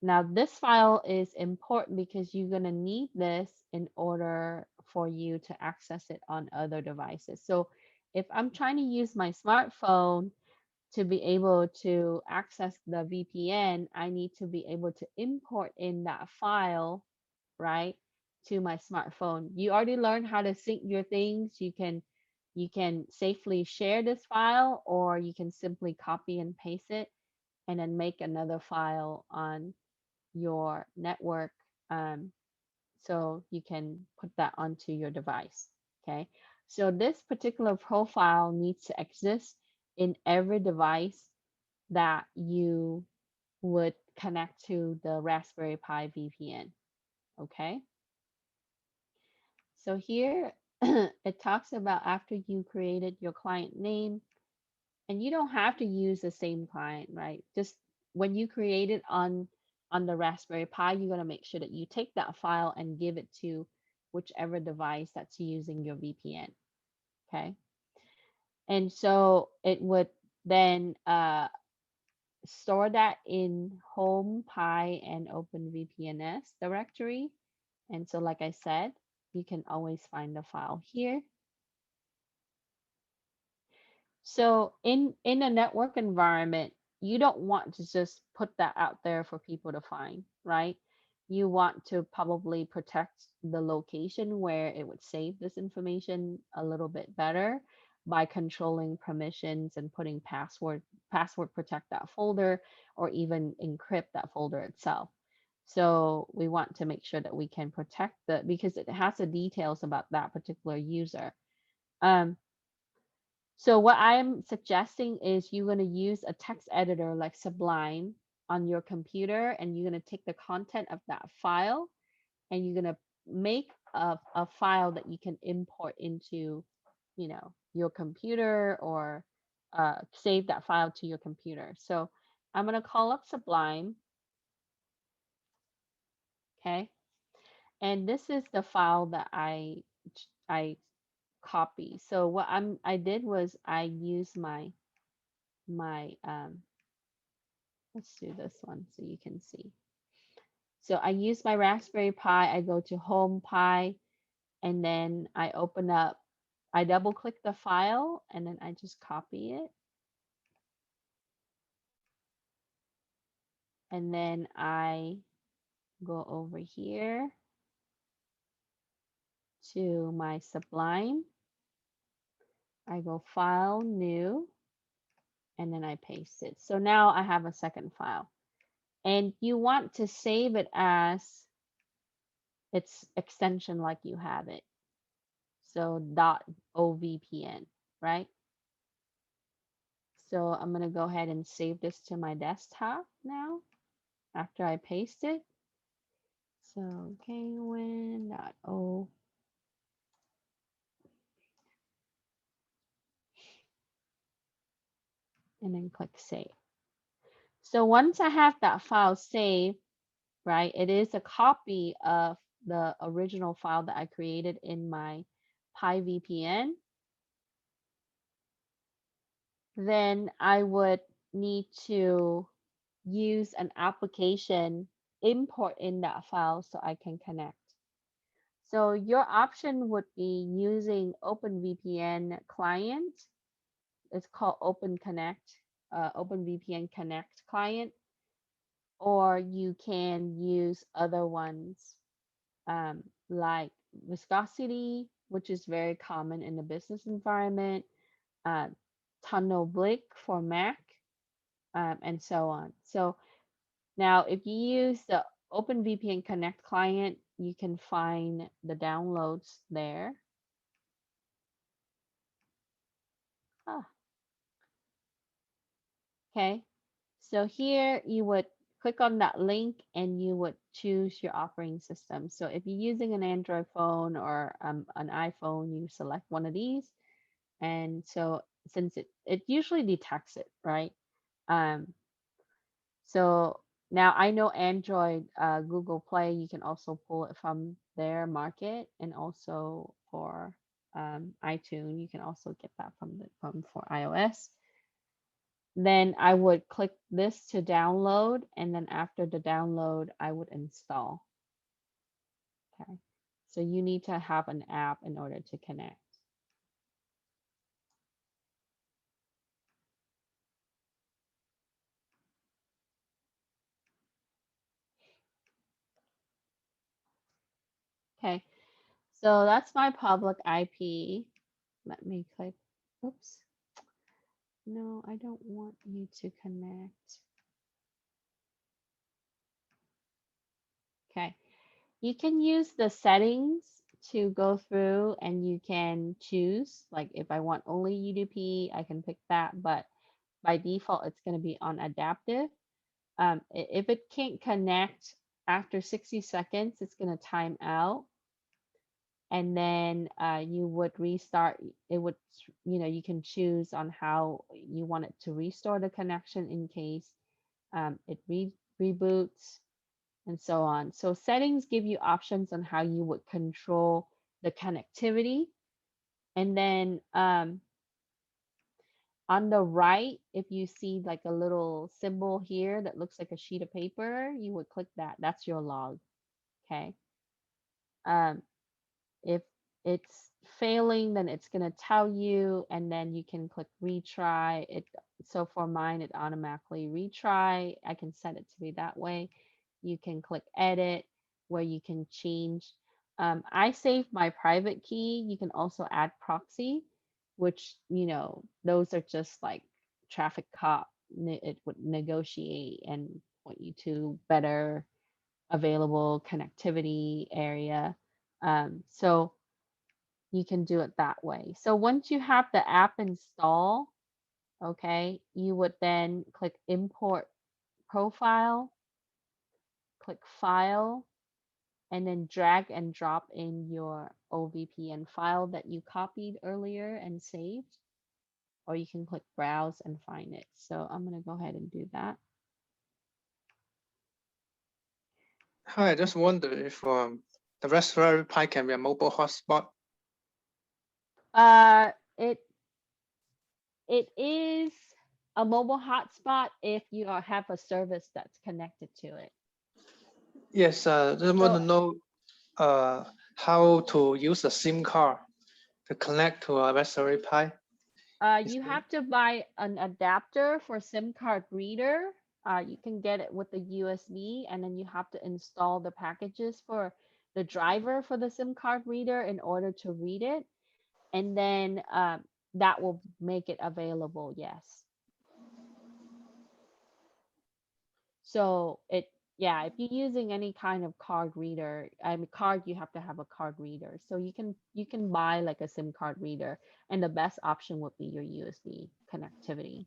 Now, this file is important because you're going to need this in order for you to access it on other devices. So if I'm trying to use my smartphone to be able to access the VPN, I need to be able to import in that file, right, to my smartphone. You already learned how to sync your things. You can safely share this file, or you can simply copy and paste it and then make another file on your network, um, so you can put that onto your device. Okay. So this particular profile needs to exist in every device that you would connect to the Raspberry Pi VPN. Okay. So here it talks about after you created your client name, and you don't have to use the same client, right? Just when you create it on the Raspberry Pi, you're going to make sure that you take that file and give it to whichever device that's using your VPN. Okay. And so it would then store that in home Pi and open VPNs directory. And so, like I said, you can always find the file here. So in a network environment, you don't want to just put that out there for people to find, right? You want to probably protect the location where it would save this information a little bit better by controlling permissions and putting password protect that folder, or even encrypt that folder itself. So we want to make sure that we can protect because it has the details about that particular user. Um, so what I'm suggesting is you're going to use a text editor like Sublime on your computer, and you're going to take the content of that file, and you're going to make a file that you can import into, your computer, or save that file to your computer. So I'm going to call up Sublime, okay? And this is the file that I copy. So what I did was I used my let's do this one so you can see. So I use my Raspberry Pi, I go to Home Pi, and then I double click the file, and then I just copy it. And then I go over here to my Sublime. I go File, New, and then I paste it. So now I have a second file. And you want to save it as its extension like you have it. So .ovpn, right? So I'm going to go ahead and save this to my desktop now after I paste it. So kwin.o, and then click save. So once I have that file saved, right, it is a copy of the original file that I created in my PiVPN. Then I would need to use an application import in that file so I can connect. So your option would be using OpenVPN client. It's called OpenVPN Connect client, or you can use other ones like Viscosity, which is very common in the business environment, uh, TunnelBlick for Mac, and so on. So now, if you use the OpenVPN Connect client, you can find the downloads there. Ah, okay. So here you would click on that link and you would choose your operating system. So if you're using an Android phone or an iPhone, you select one of these. And so since it usually detects it, right? Um, so now I know Android, Google Play, you can also pull it from their market, and also for iTunes, you can also get that from for iOS. Then I would click this to download, and then after the download, I would install. Okay. So you need to have an app in order to connect. Okay. So that's my public IP. Let me click. Oops. No, I don't want you to connect. Okay. You can use the settings to go through and you can choose, like if I want only UDP, I can pick that, but by default, it's going to be on adaptive. If it can't connect after 60 seconds, it's going to time out. And then you would restart. It would, you can choose on how you want it to restore the connection in case it reboots, and so on. So settings give you options on how you would control the connectivity. And then on the right, if you see like a little symbol here that looks like a sheet of paper, you would click that. That's your log. Okay. Um, if it's failing, then it's going to tell you, and then you can click retry it. So for mine, it automatically retry. I can set it to be that way. You can click edit where you can change. I save my private key. You can also add proxy, which, those are just like traffic cop. It would negotiate and point you to better available connectivity area. So you can do it that way. So once you have the app installed, okay, you would then click import profile, click file, and then drag and drop in your OVPN file that you copied earlier and saved, or you can click browse and find it. So I'm going to go ahead and do that. Hi, I just wonder if the Raspberry Pi can be a mobile hotspot. It is a mobile hotspot if you have a service that's connected to it. Yes, I just want to know how to use a SIM card to connect to a Raspberry Pi. You have to buy an adapter for SIM card reader. You can get it with the USB, and then you have to install the packages for the driver for the SIM card reader in order to read it. And then that will make it available, yes. So if you're using any kind of card reader, card, you have to have a card reader. So you can buy like a SIM card reader, and the best option would be your USB connectivity.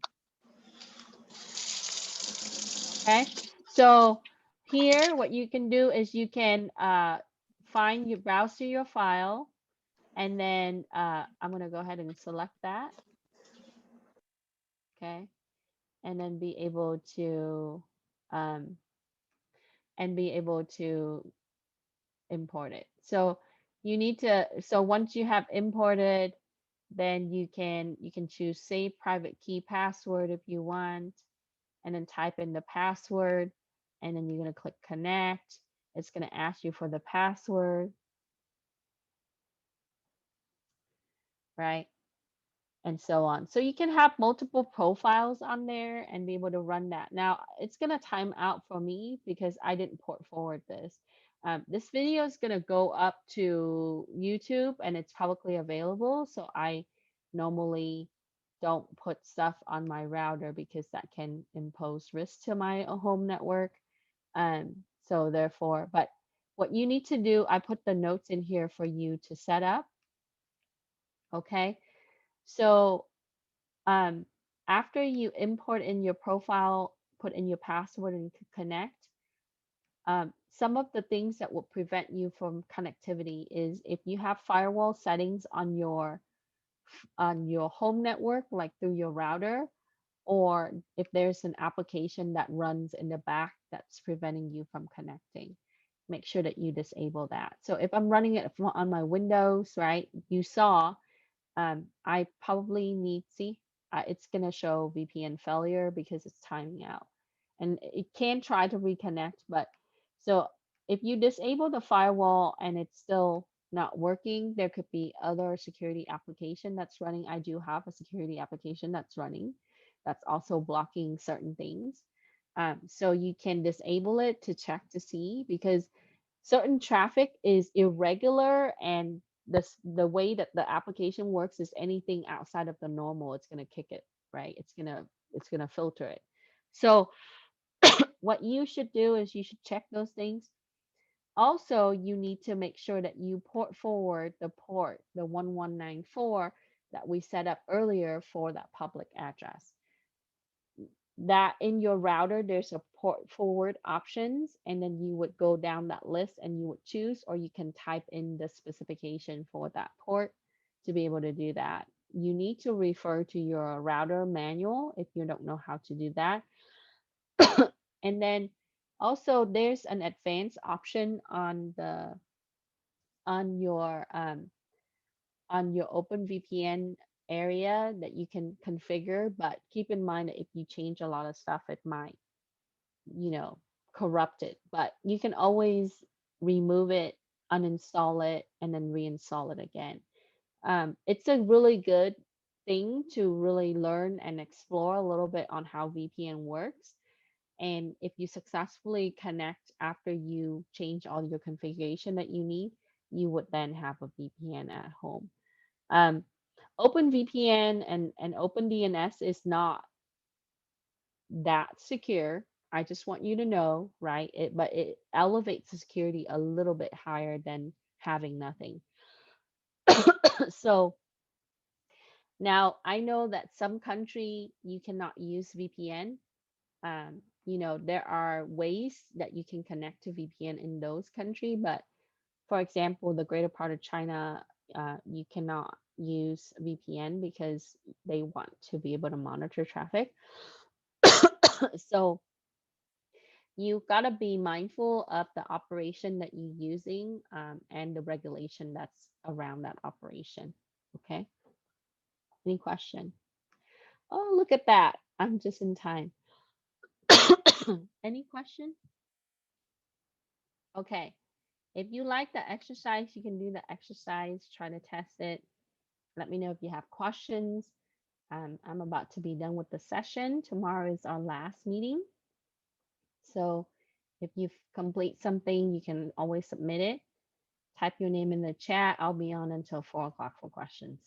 Okay, so here what you can do is you can browse to your file, and then I'm gonna go ahead and select that. Okay, and then be able to import it. So once you have imported, then you can choose save private key password if you want, and then type in the password, and then you're going to click connect. It's going to ask you for the password, right? And so on. So you can have multiple profiles on there and be able to run that. Now it's going to time out for me because I didn't port forward this. This video is going to go up to YouTube and it's publicly available. So I normally don't put stuff on my router because that can impose risk to my home network. So therefore, but what you need to do, I put the notes in here for you to set up. Okay. So um, after you import in your profile, put in your password and connect, some of the things that will prevent you from connectivity is if you have firewall settings on your home network, like through your router, or if there's an application that runs in the back that's preventing you from connecting, make sure that you disable that. So if I'm running it on my Windows, right, you saw I probably need, see, it's going to show VPN failure because it's timing out. And it can try to reconnect, but so if you disable the firewall and it's still not working, there could be other security application that's running. I do have a security application that's running that's also blocking certain things. So you can disable it to check to see because certain traffic is irregular and the way that the application works is anything outside of the normal, it's going to kick it, right? It's going to filter it. So what you should do is you should check those things. Also, you need to make sure that you port forward the port, the 1194 that we set up earlier for that public address. That in your router there's a port forward options, and then you would go down that list and you would choose, or you can type in the specification for that port to be able to do that. You need to refer to your router manual if you don't know how to do that. And then also there's an advanced option on your um, on your OpenVPN area that you can configure, but keep in mind that if you change a lot of stuff, it might, you know, corrupt it. But you can always remove it, uninstall it, and then reinstall it again. It's a really good thing to really learn and explore a little bit on how VPN works. And if you successfully connect after you change all your configuration that you need, you would then have a VPN at home. Um, OpenVPN and OpenDNS is not that secure. I just want you to know, right? But it elevates the security a little bit higher than having nothing. So now I know that some country you cannot use VPN. There are ways that you can connect to VPN in those countries, but for example, the greater part of China, you cannot use VPN because they want to be able to monitor traffic. So you got to be mindful of the operation that you're using, and the regulation that's around that operation. Okay. Any question? Oh, look at that. I'm just in time. Any question? Okay. If you like the exercise, you can do the exercise, try to test it. Let me know if you have questions. I'm about to be done with the session. Tomorrow is our last meeting. So if you complete something, you can always submit it. Type your name in the chat. I'll be on until 4 o'clock for questions.